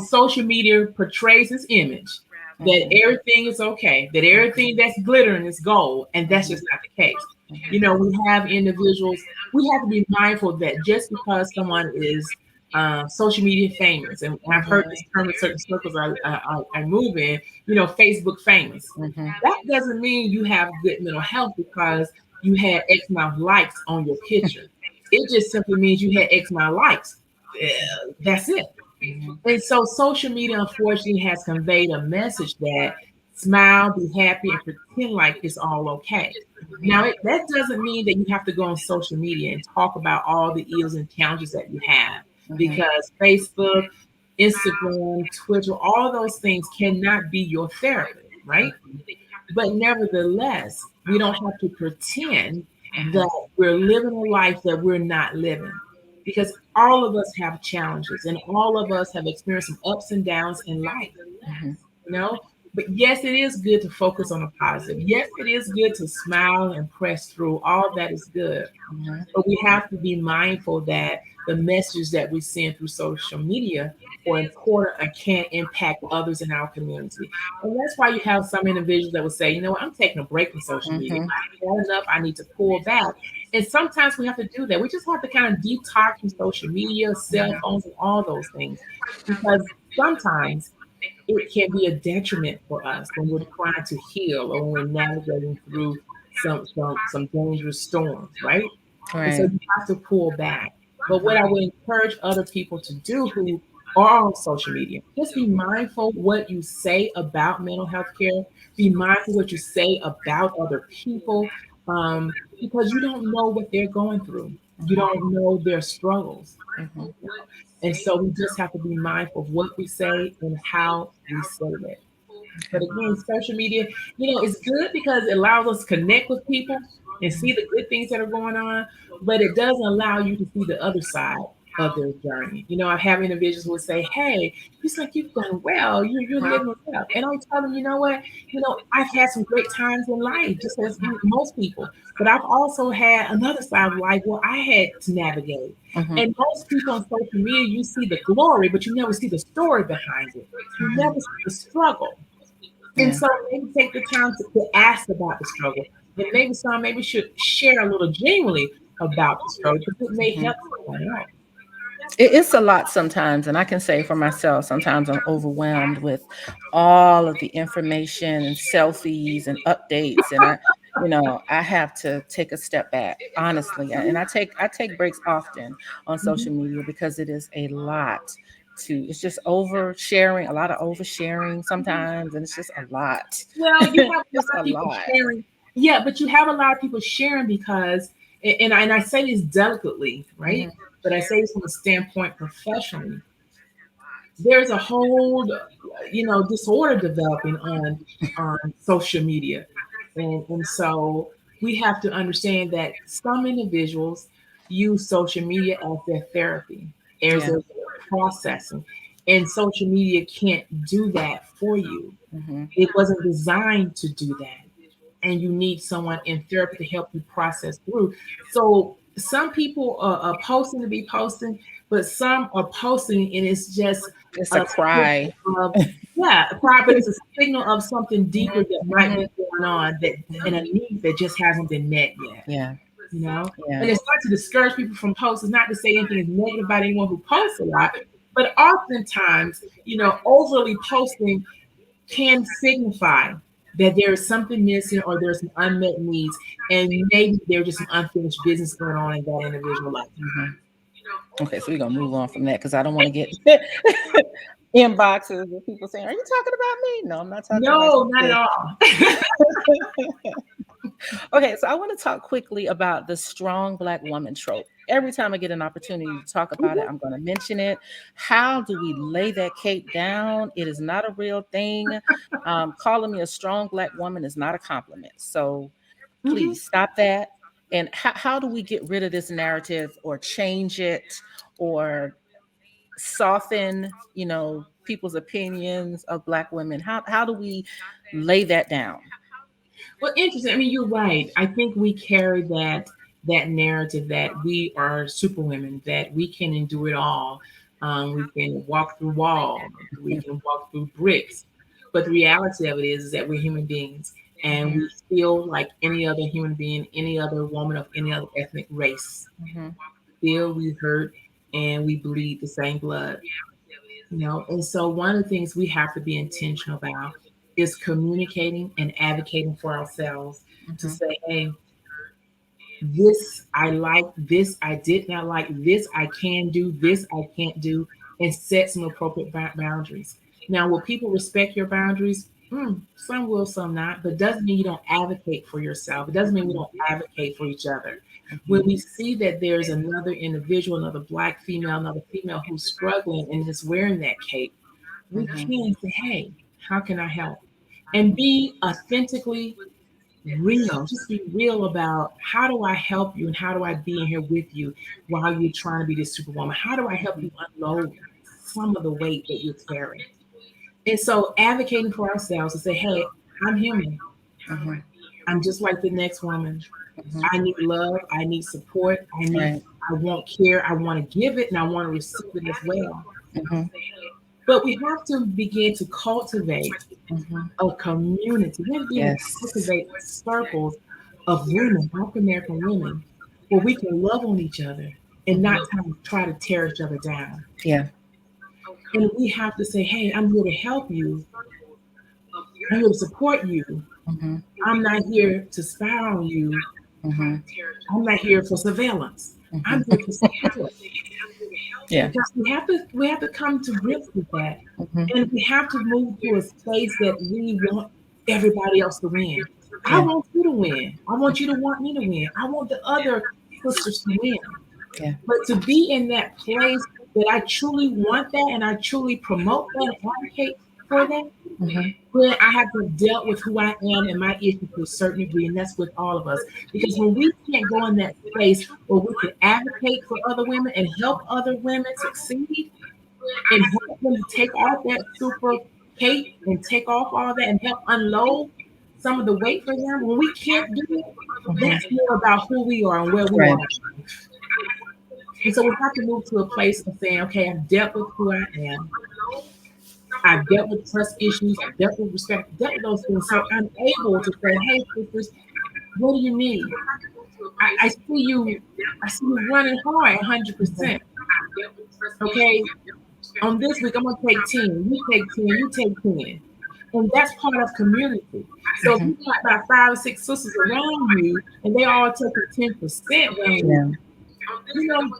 social media portrays this image that Mhm, everything is okay, that everything that's glittering is gold. And that's mhm, just not the case. mhm, We have individuals, we have to be mindful that just because someone is social media famous, and I've heard this term in certain circles I move in, Facebook famous. mhm, That doesn't mean you have good mental health because you had X amount of likes on your picture. It just simply means you had X amount of likes. That's it. mhm, And so social media, unfortunately, has conveyed a message that smile, be happy, and pretend like it's all okay. Now, that doesn't mean that you have to go on social media and talk about all the ills and challenges that you have, mhm, because Facebook, Instagram, Twitter, all those things cannot be your therapist, right? But nevertheless, we don't have to pretend mhm, that we're living a life that we're not living, because all of us have challenges and all of us have experienced some ups and downs in life, mhm, you know. But yes, it is good to focus on the positive. Yes, it is good to smile and press through. All that is good. mhm, But we have to be mindful that the messages that we send through social media are important and can impact others in our community. And that's why you have some individuals that will say, you know what, I'm taking a break from social media. mhm, I've had enough. I need to pull back. And sometimes we have to do that. We just have to kind of detox from social media, cell phones, and all those things. Because sometimes it can be a detriment for us when we're trying to heal or when we're navigating through some dangerous storms, right? And so right. you have to pull back. But what I would encourage other people to do who are on social media, just be mindful what you say about mental health care. Be mindful what you say about other people, because you don't know what they're going through. You Mhm, don't know their struggles. mhm, And so we just have to be mindful of what we say and how we say it. But okay. again, social media, it's good because it allows us to connect with people and see the good things that are going on, but it doesn't allow you to see the other side of their journey. I have individuals who would say, "Hey, you seem like you've done well. You're living well," and I tell them, "You know what? I've had some great times in life, just as most people, but I've also had another side of life where I had to navigate." Mhm, And most people on social media, you see the glory, but you never see the story behind it. You mhm, never see the struggle. And yeah. so maybe take the time to ask about the struggle. And maybe some maybe should share a little genuinely about the struggle because it may Mhm. help someone else. It's a lot sometimes, and I can say for myself, sometimes I'm overwhelmed with all of the information and selfies and updates, and I have to take a step back, honestly, and I take breaks often on Mhm. social media because it is a lot to. It's just oversharing, a lot of oversharing sometimes, and it's just a lot, Well, you have a just lot a of people lot. sharing. Yeah, but you have a lot of people sharing because, and I say this delicately, right? Mhm. But I say this from a standpoint professionally. There's a whole disorder developing on social media, and so we have to understand that some individuals use social media as their therapy, as Yeah. their processing, and social media can't do that for you. Mhm. It wasn't designed to do that, and you need someone in therapy to help you process through. So some people are posting to be posting, but some are posting and it's just It's a a signal cry. of, yeah, but it's a signal of something deeper Mhm, that might mhm, be going on, that and a need that just hasn't been met yet. yeah, You know, yeah. and it's not to discourage people from posting. It's not to say anything is negative about anyone who posts a lot, but oftentimes, overly posting can signify that there is something missing or there's some unmet needs, and maybe there's just some unfinished business going on in that individual life. Mhm. Okay, so we're gonna move on from that because I don't want to get inboxes of people saying, "Are you talking about me?" No, I'm not talking about No, you, not at sis. all. Okay, so I want to talk quickly about the strong Black woman trope. Every time I get an opportunity to talk about it, Mhm. I'm going to mention it. How do we lay that cape down? It is not a real thing. Calling me a strong Black woman is not a compliment. So Mhm. please stop that. And how do we get rid of this narrative or change it or soften, people's opinions of Black women? How do we lay that down? Well, interesting. I mean, you're right. I think we carry that narrative that we are superwomen, that we can endure it all. We can walk through walls, we can walk through bricks. But the reality of it is that we're human beings, and Mhm, we feel like any other human being, any other woman of any other ethnic race. mhm, Feel, we hurt, and we bleed the same blood. And so one of the things we have to be intentional about is communicating and advocating for ourselves to mhm, say, hey, this I like, this I did not like, this I can do, this I can't do, and set some appropriate boundaries. Now, will people respect your boundaries? Some will, some not, but doesn't mean you don't advocate for yourself. It doesn't mean we mhm, don't advocate for each other. When mhm, we see that there's another individual, another Black female, another female who's struggling and is wearing that cape, we mhm, can say, hey, how can I help? And be authentically real. Just be real about how do I help you and how do I be in here with you while you're trying to be this superwoman? How do I help mhm, you unload some of the weight that you're carrying? And so advocating for ourselves to say, hey, I'm human. mhm, I'm just like the next woman. mhm. I need love. I need support. Right. I want care. I want to give it and I want to receive it as well. Mhm, But we have to begin to cultivate mhm. a community. We have to begin to Yes. cultivate circles of women, African American women, where we can love on each other and not Mhm. try to tear each other down. Yeah. And we have to say, hey, I'm here to help you. I'm here to support you. Mhm, I'm not here to spy on you. mhm, I'm not here for surveillance. I'm mhm. here to support. Yeah. Because we have to come to grips with that. Mhm. And we have to move to a space that we want everybody else to win. I Yeah. want you to win. I want you to want me to win. I want the other sisters to win. Yeah. But to be in that place that I truly want that and I truly promote that and advocate for that, Mhm. then I have to have dealt with who I am and my issues to a certain degree, and that's with all of us. Because when we can't go in that space where we can advocate for other women and help other women succeed and help them to take off that super cape and take off all that and help unload some of the weight for them, when we can't do it, Mhm. that's more about who we are and where we Right. are. And so we have to move to a place of saying, okay, I've dealt with who I am. I've dealt with trust issues. I've dealt with respect, dealt with those things. So I'm able to say, hey, sisters, what do you need? I see you. I see you running hard, Mhm. 100%. Okay, on this week, I'm gonna take 10. You take 10. You take 10. And that's part of community. So if Mhm. you got about 5 or 6 sisters around you, and they all taking 10% one week, Yeah. you know,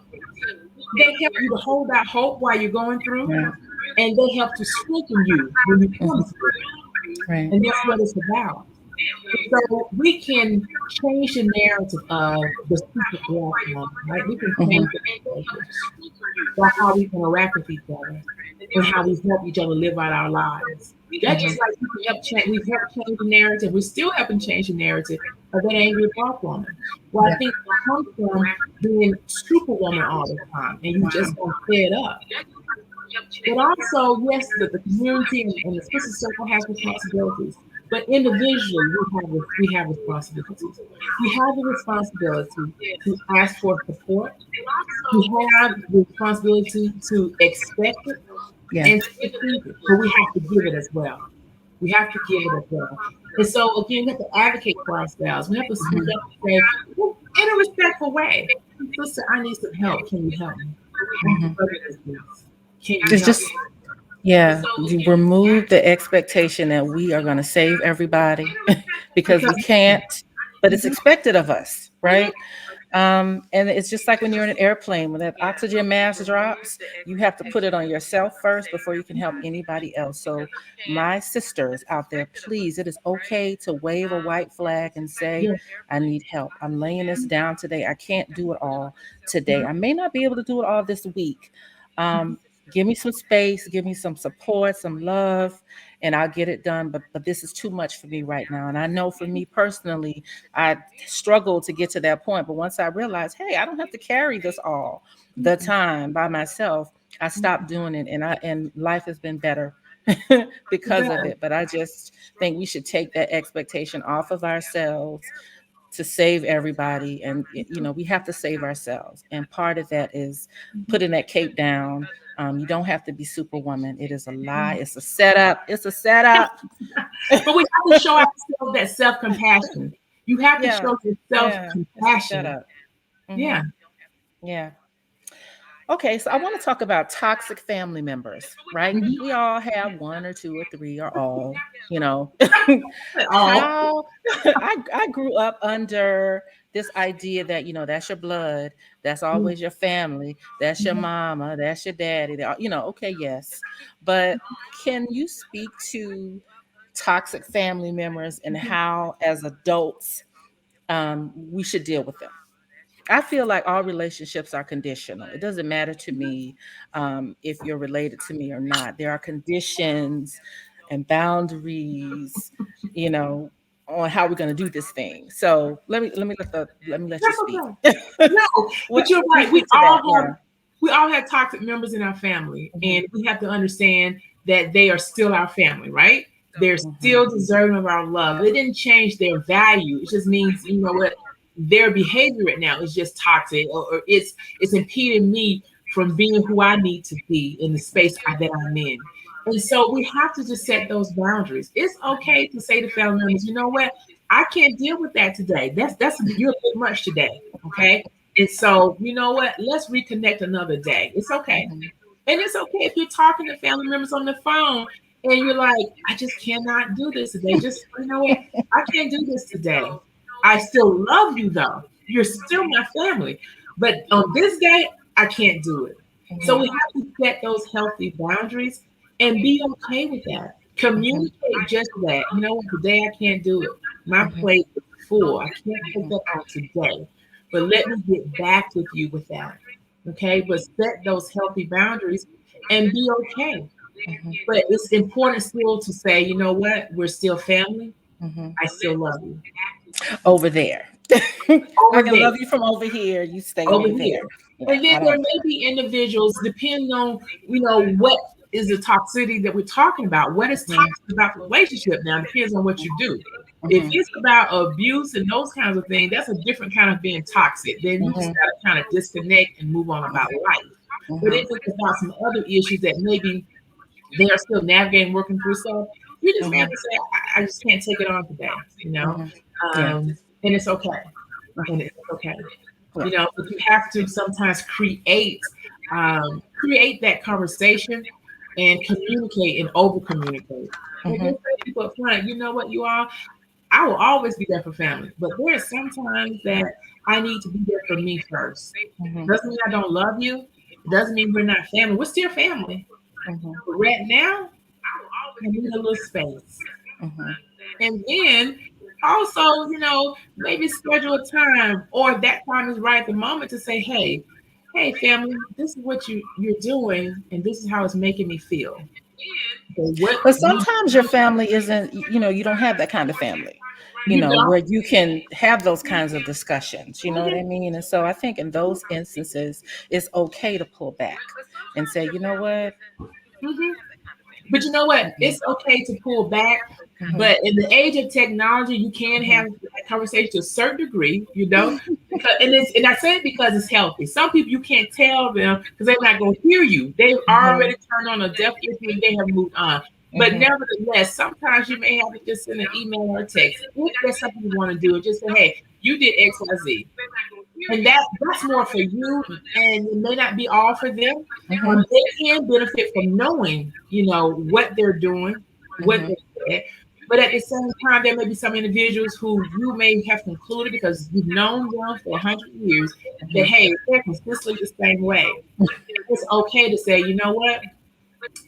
they help you to hold that hope while you're going through, Right. and they help to strengthen you when you come Mhm. through. Right. And that's what it's about. So we can change the narrative of the super black woman, right? We can Mhm. change the narrative by how we interact with each other and how we help each other live out our lives. That's just Mhm. like we can help change. We've helped change the narrative. We're still helping change the narrative of that angry black woman. Well, I Yeah. think it comes from being superwoman all the time, and you just Mhm. don't fed up. But also, yes, the community and the sister circle has responsibilities. But individually, we have responsibilities. We have the responsibility to ask for support. We have the responsibility to expect it Yeah. and to receive it, but we have to give it as well. We have to give it as well. And so, again, we have to advocate for ourselves. We have to speak Mhm. up and say, well, in a respectful way, sister, I need some help. Can you help me? I'm Mhm. struggling with this. Can you It's help just, me? yeah, you remove the expectation that we are going to save everybody because we Because can't, but it's Mhm. expected of us, right? And it's just like when you're in an airplane, when that oxygen mask drops, you have to put it on yourself first before you can help anybody else. So, my sisters out there, please, it is okay to wave a white flag and say, Yeah. I need help. I'm laying this down today. I can't do it all today. I may not be able to do it all this week. Um, Give me some space, give me some support, some love, and I'll get it done. But this is too much for me right now. And I know for me personally, I struggled to get to that point. But once I realized, hey, I don't have to carry this all the time by myself, I stopped doing it, and life has been better because of it. But I just think we should take that expectation off of ourselves to save everybody, and we have to save ourselves, and part of that is putting that cape down. You don't have to be superwoman. It is a lie. It's a setup. It's a setup. But we have to show ourselves that self compassion. You have to Yeah, show yourself yeah, it's a compassion. setup. Yeah. Hmm. Yeah. Okay, so I want to talk about toxic family members, right? Mhm. We all have one or two or three or all, you know. All. How I grew up under this idea that, that's your blood, that's Mm. always your family, that's your Mhm. mama, that's your daddy, okay, yes. But can you speak to toxic family members and how, as adults, we should deal with them? I feel like all relationships are conditional. It doesn't matter to me if you're related to me or not. There are conditions and boundaries, you know, on how we're going to do this thing. So let me let you That's speak. okay. No, What but you're can you right. We speak to all that? have Yeah. we all have toxic members in our family, Hmm. and we have to understand that they are still our family, right? They're Hmm. still deserving of our love. It didn't change their value. It just means, you know what, their behavior right now is just toxic, or it's impeding me from being who I need to be in the space that I'm in. And so we have to just set those boundaries. It's okay to say to family members, you know what, I can't deal with that today. That's you're a bit much today. Okay. And so, you know what? Let's reconnect another day. It's okay. Hmm. And it's okay if you're talking to family members on the phone and you're like, I just cannot do this today. Just, you know what? I can't do this today. I still love you though. You're still my family. But on this day, I can't do it. So we have to set those healthy boundaries and be okay with that. Hmm. Communicate just that. You know what? Today I can't do it. My Hmm. plate is full. I can't take that on today. But let me get back with you with that. Okay. But set those healthy boundaries and be okay. Hmm. But it's important still to say, you know what? We're still family. Hmm. I still love you. Over there. I Over can there. love you from over here. You stay Over over here. there. Yeah, And then I there don't. may be individuals, depending on, what is the toxicity that we're talking about. What is Hmm. toxic about the relationship now depends on what you do. If Hmm. it's about abuse and those kinds of things, that's a different kind of being toxic. Then you just Hmm. got to kind of disconnect and move on about life. But Hmm. if it's about some other issues that maybe they are still navigating, working through stuff, you just may have Hmm. to say, I just can't take it on today, you know? Hmm. Yeah. And it's okay. And it's okay. Yeah. But you have to sometimes create that conversation and communicate and over communicate. And Hmm. just say people up front, you know what, you all, I will always be there for family, but there are sometimes that I need to be there for me first. Hmm. Doesn't mean I don't love you. It doesn't mean we're not family. We're still family. Hmm. But right now, I need a little space. Hmm. And then also, maybe schedule a time, or that time is right at the moment to say, hey, family, this is what you're doing, and this is how it's making me feel. Okay, what But sometimes your family isn't, you don't have that kind of family, you don't. where you can have those kinds of discussions, you know what Mhm, I mean? And so I think in those instances, it's okay to pull back and say, you know what? mhm. But you know what? Mm-mm. It's okay to pull back. Mhm. But in the age of technology, you can have Mhm. that conversation to a certain degree, and I say it because it's healthy. Some people you can't tell them because they're not going to hear you. They've already Mhm. turned on a deaf ear and they have moved on. But Mhm. nevertheless, sometimes you may have to just send an email or a text. If there's something you want to do, and just say, hey, you did X, Y, Z. And that's more for you, and it may not be all for them. Mhm. They can benefit from knowing, what they're doing, what Mhm. they said. But at the same time, there may be some individuals who you may have concluded because you've known them for 100 years that, Mhm. hey, they're consistently the same way. It's okay to say, you know what?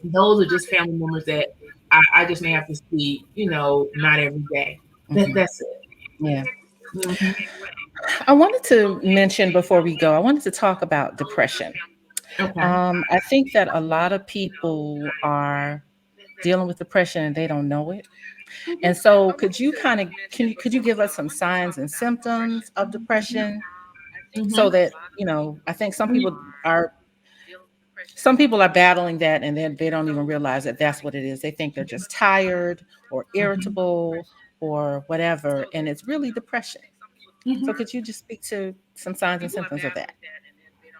Those are just family members that I just may have to see, not every day. Mhm. That's it. Yeah. Hmm. I wanted to mention before we go, I wanted to talk about depression. Okay. I think that a lot of people are dealing with depression and they don't know it. And Hmm. so could you give us some signs and symptoms of depression so Hmm. that, I think some people are battling that and then they don't even realize that that's what it is. They think they're just tired or irritable or whatever, and it's really depression. So Hmm. could you just speak to some signs and symptoms of that?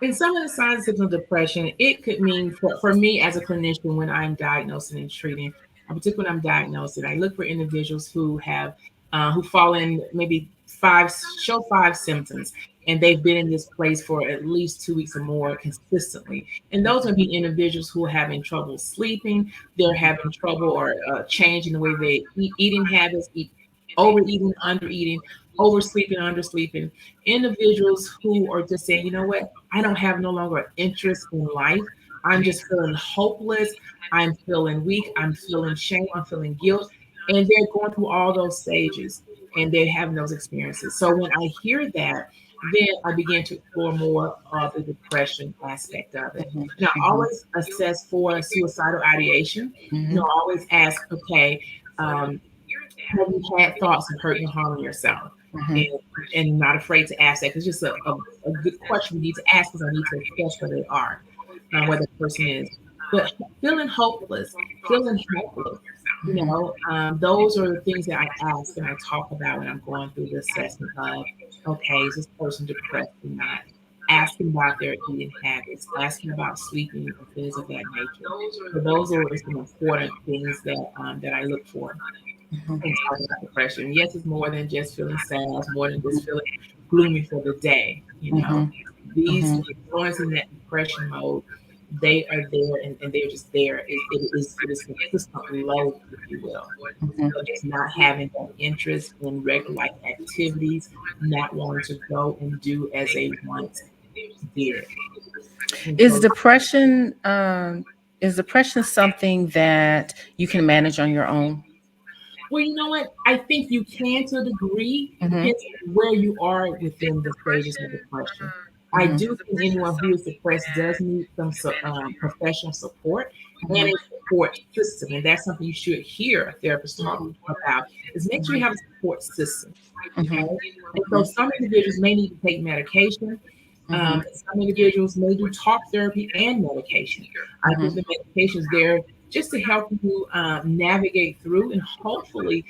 In some of the signs and symptoms of depression, it could mean for me as a clinician when I'm diagnosing and treating, particularly when I'm diagnosing, I look for individuals who fall in maybe show five symptoms, and they've been in this place for at least 2 weeks or more consistently. And those would be individuals who are having trouble sleeping, they're having trouble or changing the way they eating habits, overeating, undereating, oversleeping, undersleeping. Individuals who are just saying, you know what, I don't have no longer an interest in life. I'm just feeling hopeless. I'm feeling weak. I'm feeling shame. I'm feeling guilt. And they're going through all those stages and they're having those experiences. So when I hear that, then I begin to explore more of the depression aspect of it. Mhm, And I mhm, always assess for suicidal ideation. mhm, I always ask, okay, um, have you had thoughts of hurting or harming yourself? mhm, And not afraid to ask that because it's just a good question we need to ask because I need to assess where they are, where the person is. But feeling hopeless, feeling helpless, mhm, those are the things that I ask and I talk about when I'm going through the assessment of, okay, is this person depressed or not? Asking about their eating habits, asking about sleeping and things of that nature. So those are some important things that I look for mhm, and talk about depression. Yes, it's more than just feeling sad, it's more than just feeling gloomy for the day. mhm, These mhm, ones in that depression mode, they are there and they're just there. It is consistent low, if you will. mhm. So just not having that interest in regular life activities, not wanting to go and do as they once did. And Is so depression something that you can manage on your own? well, you know what? I think you can to a degree. It Mhm, depends on where you are within the stages of depression. I mhm, do think anyone who is depressed does need some professional support and mhm, a support system, and that's something you should hear a therapist talk about. Is make sure you have a support system, mhm, right? And so some individuals may need to take medication. mhm, Some individuals may do talk therapy and medication. I think mhm, the medication is there just to help you navigate through and hopefully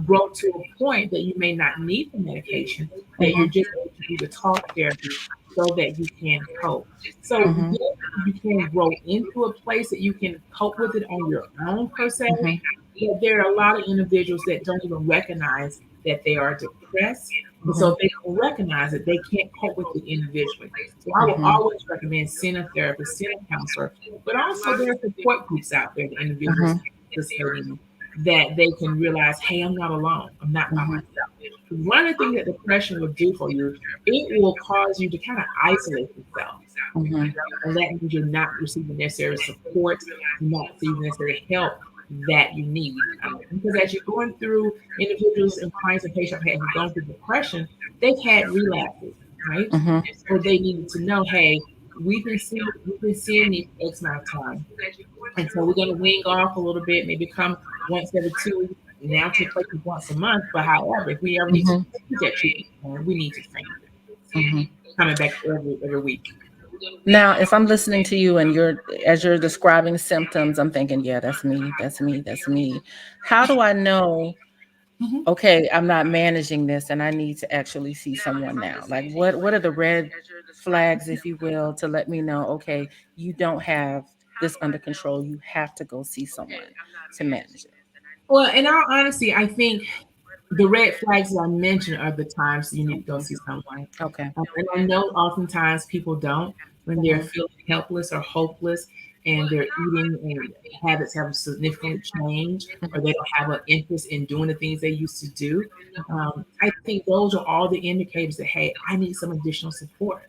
grow to a point that you may not need the medication, that you're mhm, just able to do the talk therapy so that you can cope. So mhm, yes, you can grow into a place that you can cope with it on your own per se, mhm, but there are a lot of individuals that don't even recognize that they are depressed. And so mhm, if they don't recognize it, they can't cope with it individually. So I will mhm, always recommend seeing a therapist, seeing a counselor, but also there are support groups out there that individuals mhm, can participate in that they can realize, hey, I'm not alone. I'm not by mhm, myself. One of the things that depression will do for you, it will cause you to kind of isolate yourself. mhm, And that means you're not receiving necessary support, you're not receiving necessary help that you need. Because as you're going through, individuals and clients and patients have gone through depression, they've had relapses, right? mhm, So they needed to know, hey, we've been seeing these X amount of time. And so we're going to wing off a little bit, maybe come once every 2 weeks, now to places once a month. But however, if we ever need to mhm, change that treatment plan, we need to change it. mhm. Coming back every week. Now, if I'm listening to you and as you're describing symptoms, I'm thinking, yeah, that's me, that's me, that's me. How do I know, Mhm. okay, I'm not managing this and I need to actually see someone now? Like what are the red flags, if you will, to let me know, okay, you don't have this under control. You have to go see someone to manage it. Well, in all honesty, I think the red flags that I mentioned are the times you need to go Mhm. see someone. Okay. And I know oftentimes people don't when they're Mhm. feeling helpless or hopeless. and their eating and habits have significantly changed, or they don't have an interest in doing the things they used to do. I think those are all the indicators that, hey, I need some additional support.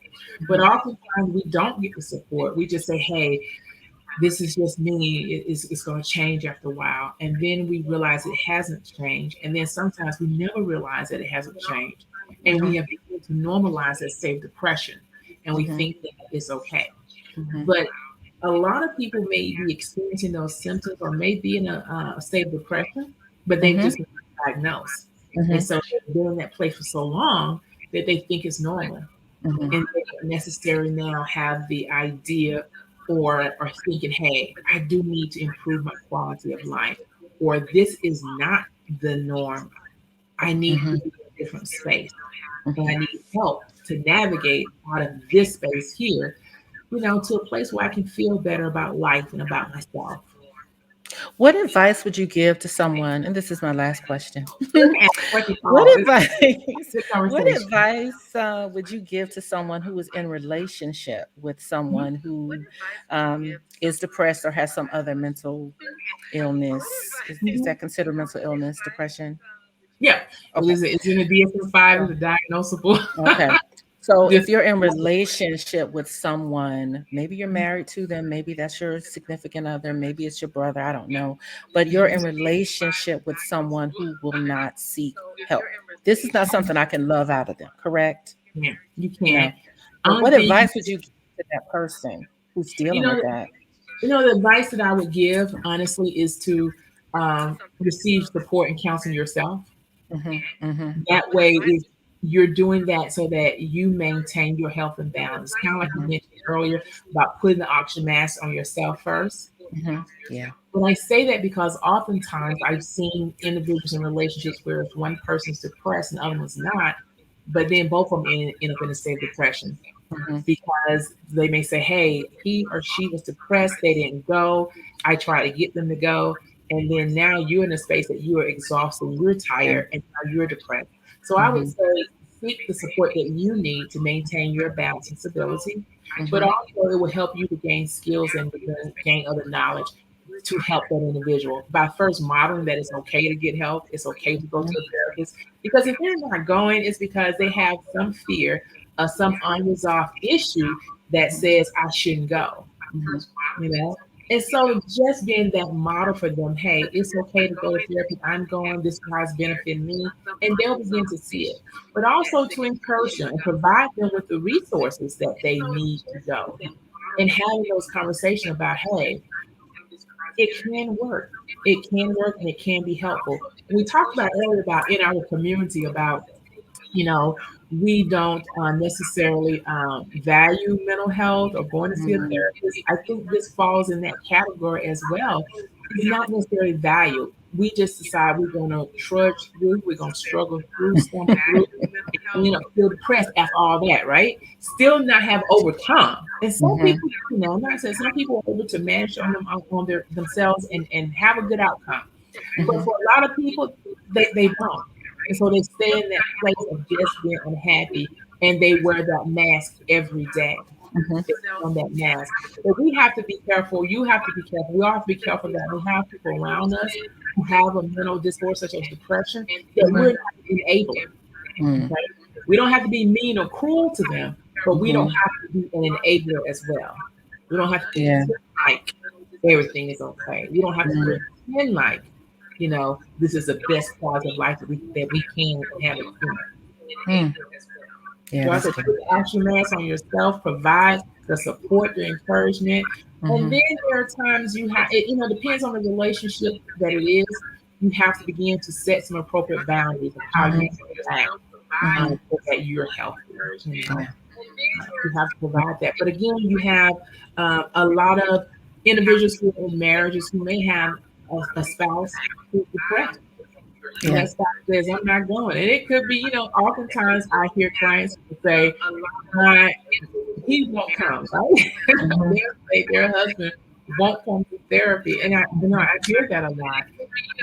But oftentimes we don't get the support. We just say, hey, this is just me. It's going to change after a while. And then we realize it hasn't changed. And then sometimes we never realize that it hasn't changed. And we have begun to normalize that state of depression. And we think that it's okay. But a lot of people may be experiencing those symptoms or may be in a state of depression, but they've just been diagnosed. And so they've been in that place for so long that they think it's normal. And they don't necessarily now have the idea or thinking, hey, I do need to improve my quality of life, or this is not the norm. I need to be in a different space, and I need help to navigate out of this space here, to a place where I can feel better about life and about myself. What advice would you give to someone? And this is my last question. You can ask questions What all. It's advice? a good What conversation. advice would you give to someone who is in relationship with Mhm. someone who is depressed or has some other mental illness? Is Mhm. that considered mental illness, depression? Yeah, Okay. it's in the DSM-5, So, it's a diagnosable. okay. So if Dis- you're in relationship with someone, maybe you're married to them, maybe that's your significant other, maybe it's your brother, I don't know, but you're in relationship with someone who will not seek help. This is not something I can love out of them, correct? Yeah, you No. can't. So Only what thing advice would you give to that person who's you dealing know, with that? the advice that I would give, honestly, is to receive support and counseling yourself. Hmm. Hmm. That way, is you're doing that so that you maintain your health and balance. Kind of like you Hmm. mentioned earlier about putting the oxygen mask on yourself first. Hmm. Yeah. When I say that, because oftentimes I've seen individuals in relationships where if one person's depressed and the other one's not, but then both of them end up in a state of depression Hmm. because they may say, hey, he or she was depressed, they didn't go. I tried to get them to go. And then now you're in a space that you are exhausted, you're Yeah. tired, and now you're depressed. So I would Hmm. say seek the support that you need to maintain your balance and stability, but Hmm. also it will help you to gain skills and gain other knowledge to help that individual by first modeling that it's okay to get help, it's okay to go to a therapist. Because if they're not going, it's because they have some fear of some unresolved issue that says I shouldn't go, Hmm. you know? And so just being that model for them, hey, it's okay to go to therapy. I'm going, this is how it's benefiting me. And they'll begin to see it. But also to encourage them and provide them with the resources that they need to go. And having those conversations about, hey, it can work. It can work and it can be helpful. We talked about earlier about in our community about, you know, we don't necessarily value mental health or going to see a Hmm. therapist. I think this falls in that category as well. It's not necessarily valued. We just decide we're going to trudge through, we're going to struggle through, stumble through, and, feel depressed after all that, right? Still not have overcome. And some Hmm. people, I'm not saying some people are able to manage on their themselves and have a good outcome. But Hmm. for a lot of people, they don't. And so they stay in that place of just being unhappy and they wear that mask every day. Hmm. They put on that mask. But we have to be careful. You have to be careful. We all have to be careful that we have people around us who have a mental disorder such as depression, that we're not an enabler. Hmm. Okay? We don't have to be mean or cruel to them, but we don't Hmm. have to be an enabler as well. We don't have to Yeah. pretend like everything is okay. We don't have to Mm. pretend like, this is the best quality of life that we can and have experienced. Mm. Yeah, So I that's said, good. put the action mask on yourself, provide the support, the encouragement. And Hmm. then there are times it depends on the relationship that it is. You have to begin to set some appropriate boundaries of how you Hmm. act Hmm. so that you're healthy. Yeah. You have to provide that. But again, you have a lot of individuals who are in marriages who may have a spouse who's depressed. And Yeah. that spouse says, I'm not going. And it could be, oftentimes I hear clients who say, my he won't come, right? Hmm. They'll say their husband won't come to therapy. And I hear that a lot.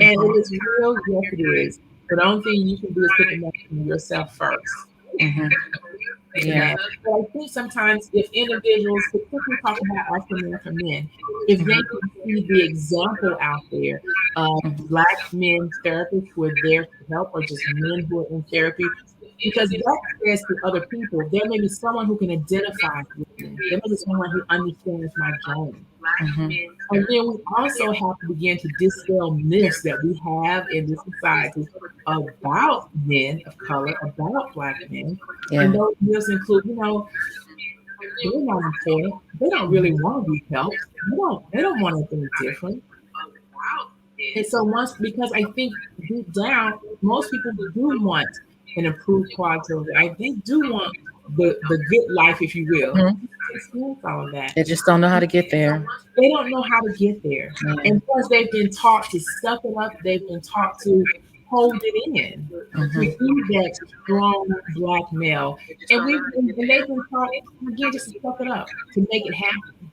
And it is real, yes it is. But the only thing you can do is put the message on yourself first. Hmm. you know. Yeah. But I think sometimes if individuals, particularly talk about African American men, if they Mhm. can see the example out there of Mhm. Black men therapists who are there to help, or just men who are in therapy, because that says to other people, there may be someone who can identify with me. There may be someone who understands my journey. Mhm. And then we also have to begin to dispel myths that we have in this society about men of color, about Black men. And Yeah. those myths include, they're not important. They don't really Mhm. want to be helped. They don't want anything different. And so once, because I think deep down, most people do want an improved quality of life. They do want the good life, if you will. Mhm. To experience all of that. They just don't know how to get there. They don't know how to get there. Yeah. And because they've been taught to suck it up, they've been taught to hold it in, to Mhm. be that strong Black male. And they've been taught again just to suck it up, to make it happen.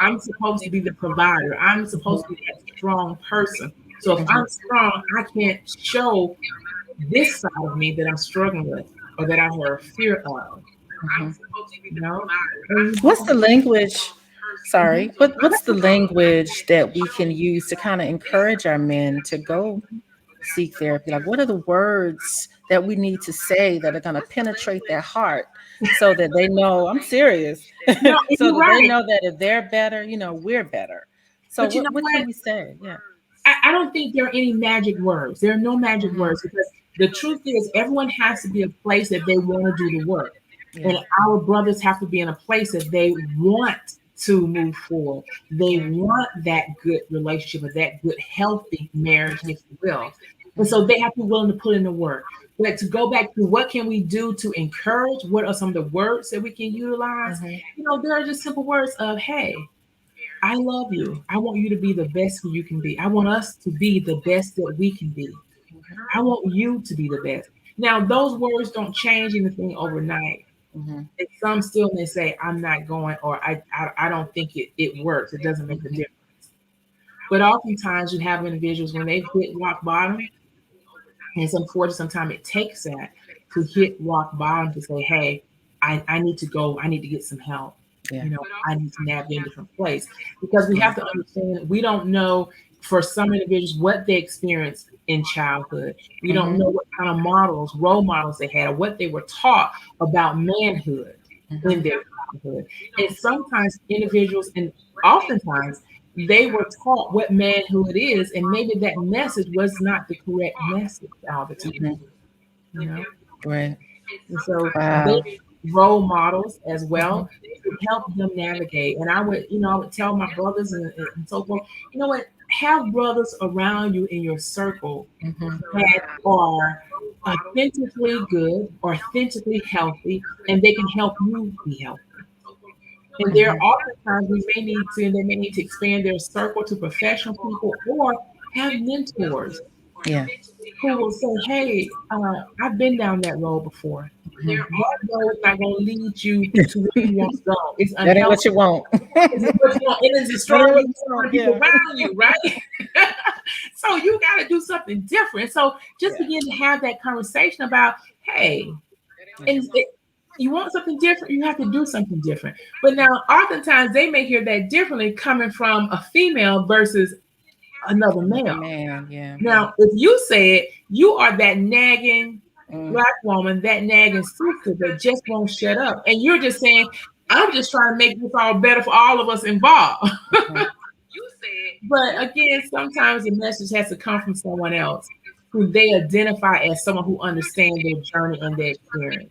I'm supposed to be the provider. I'm supposed to be that strong person. So if Mhm. I'm strong, I can't show this side of me that I'm struggling with or that I have fear of. Mhm. You know? And you What's have the language? Sorry, what's the to, language that we can use to kind of encourage our men to go seek therapy? Like, what are the words that we need to say that are going to penetrate their heart so that they know I'm serious, no, and so you're that they right. know that if they're better, we're better. So, But you know what can what? we say? Yeah. I don't think there are any magic words. There are no magic Hmm. words because the truth is, everyone has to be a place that they want to do the work. Yeah. And our brothers have to be in a place that they want to move forward. They Yeah. want that good relationship or that good, healthy marriage, if you will. And so Hmm. they have to be willing to put in the work. But to go back to what can we do to encourage? What are some of the words that we can utilize? Hmm. There are just simple words of, hey, I love you. I want you to be the best you can be. I want us to be the best that we can be. I want you to be the best. Now, those words don't change anything overnight. Hmm. And some still may say, I'm not going, or I don't think it works. It doesn't make a Hmm. difference. But oftentimes you have individuals when they've hit rock bottom, and it's unfortunate sometimes it takes that to hit rock bottom to say, hey, I need to go, I need to get some help. Yeah. I need to navigate a different place. Because we Yeah. have to understand we don't know for some individuals what they experienced in childhood. We don't Hmm. know what kind of models, role models they had, or what they were taught about manhood in Hmm. their childhood. And sometimes individuals, and oftentimes, they were taught what manhood is, and maybe that message was not the correct message all the time. Hmm. You know, Right. and so they Wow. role models as Hmm. well to help them navigate. And I would tell my brothers and so forth, have brothers around you in your circle Hmm. that are authentically good, authentically healthy, and they can help you be healthy. And there are Hmm. oftentimes they may need to expand their circle to professional people or have mentors Yeah. who will say, hey, I've been down that road before. Hmm. That road is not going to lead you to where you want to go. It's That ain't what unhealthy. you want. It's what you want. It is That ain't destroying what you, you want. destroying people Yeah. around you, right? So you got to do something different. So just Yeah. begin to have that conversation about, hey, and you want something different, you have to do something different. But now, oftentimes, they may hear that differently coming from a female versus another Another male. man. Yeah. Yeah. Now, if you say it, you are that nagging Mm. Black woman, that nagging sister that just won't shut up. And you're just saying, I'm just trying to make this all better for all of us involved. Mhm. But again, sometimes the message has to come from someone else who they identify as someone who understands their journey and their experience.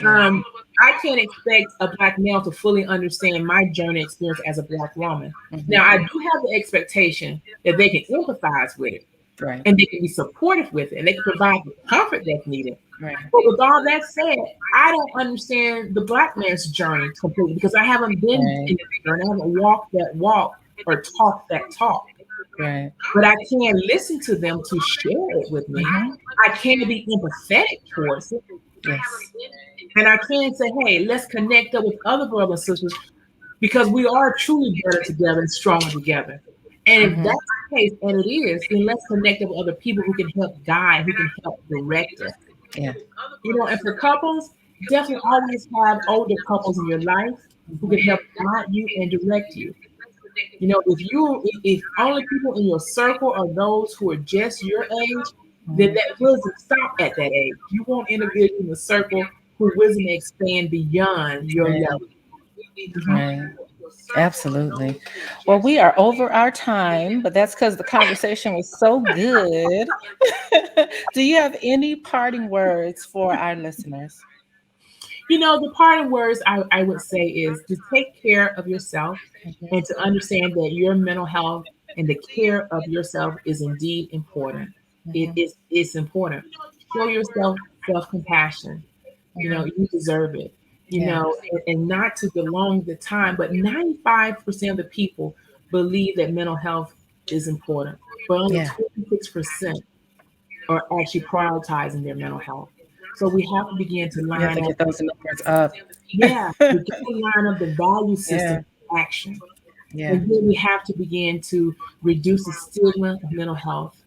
Yeah. I can't expect a Black male to fully understand my journey experience as a Black woman. Hmm. Now, I do have the expectation that they can empathize with it Right. and they can be supportive with it and they can provide the comfort that's needed. Right. But with all that said, I don't understand the Black man's journey completely because I haven't been Right. in that journey. I haven't walked that walk or talked that talk. Right. But I can listen to them to share it with me. Hmm. I can be empathetic towards it. Yes. And I can say, hey, let's connect up with other brothers and sisters because we are truly better together and stronger together. And if Hmm. that's the case, and it is, then let's connect with other people who can help guide, who can help direct us. Yeah. And for couples, Definitely always have older couples in your life who can help guide you and direct you. You know, if only people in your circle are those who are just your age, then Mhm. that wisdom stop at that age. You want individuals in the circle who wisdom expand beyond your Right. level. Mhm. Right. Absolutely. Well, we are over our time, but that's because the conversation was so good. Do you have any parting words for our listeners? You know, the parting words I would say is to take care of yourself Mhm. and to understand that your mental health and the care of yourself is indeed important. Mhm. It's important. Show yourself self-compassion. You know, Mhm. you deserve it. You Yeah. know, and not to belong the time, but 95% of the people believe that mental health is important, but only Yeah. 26% are actually prioritizing their mental health. So we have to begin to We have line to up, get those numbers up. yeah, we got to line up the value system Yeah. action. Yeah. And then we have to begin to reduce the stigma of mental health,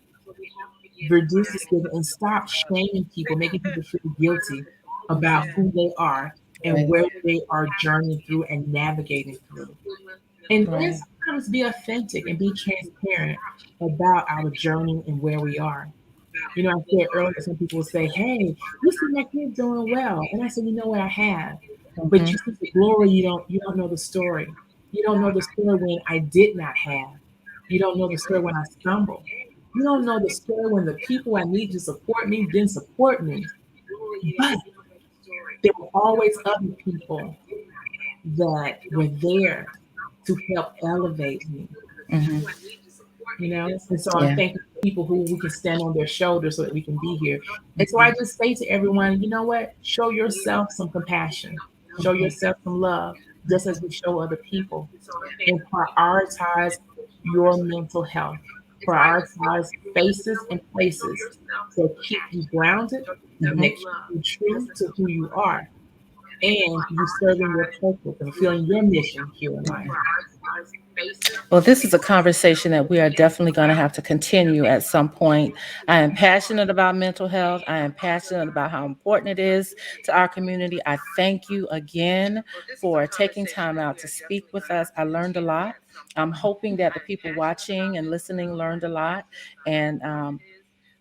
reduce the stigma, and stop shaming people, making people feel guilty about who they are and Right. where they are journeying through and navigating through. And then Right. sometimes be authentic and be transparent about our journey and where we are. You know, I said earlier, some people will say, "Hey, you seem like you're doing well," and I said, "You know what? I have, but Mhm. you see the glory. You don't know the story. You don't know the story when I did not have. You don't know the story when I stumbled. You don't know the story when the people I need to support me didn't support me. But there were always other people that were there to help elevate me." Mhm. You know? And so I'm Yeah. thankful for people who we can stand on their shoulders so that we can be here. And so I Mhm. just say to everyone, you know what? Show yourself some compassion, show Mhm. yourself some love, just as we show other people, and prioritize your mental health. Prioritize spaces and places that keep you grounded and that Mhm. keep you true to who you are and you serving your purpose and fulfilling your mission here in life. Well, this is a conversation that we are definitely going to have to continue at some point. I am passionate about mental health. I am passionate about how important it is to our community. I thank you again for taking time out to speak with us. I learned a lot. I'm hoping that the people watching and listening learned a lot. And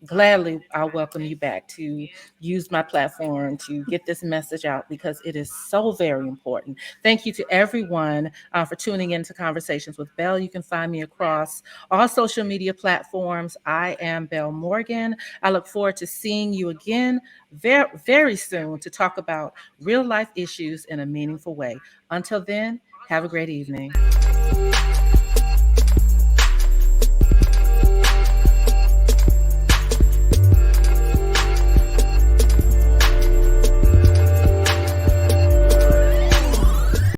gladly I'll welcome you back to use my platform to get this message out because it is so very important. Thank you to everyone for tuning into Conversations with Belle. You can find me across all social media platforms. I am Belle Morgan. I look forward to seeing you again very, very soon to talk about real life issues in a meaningful way. Until then, have a great evening.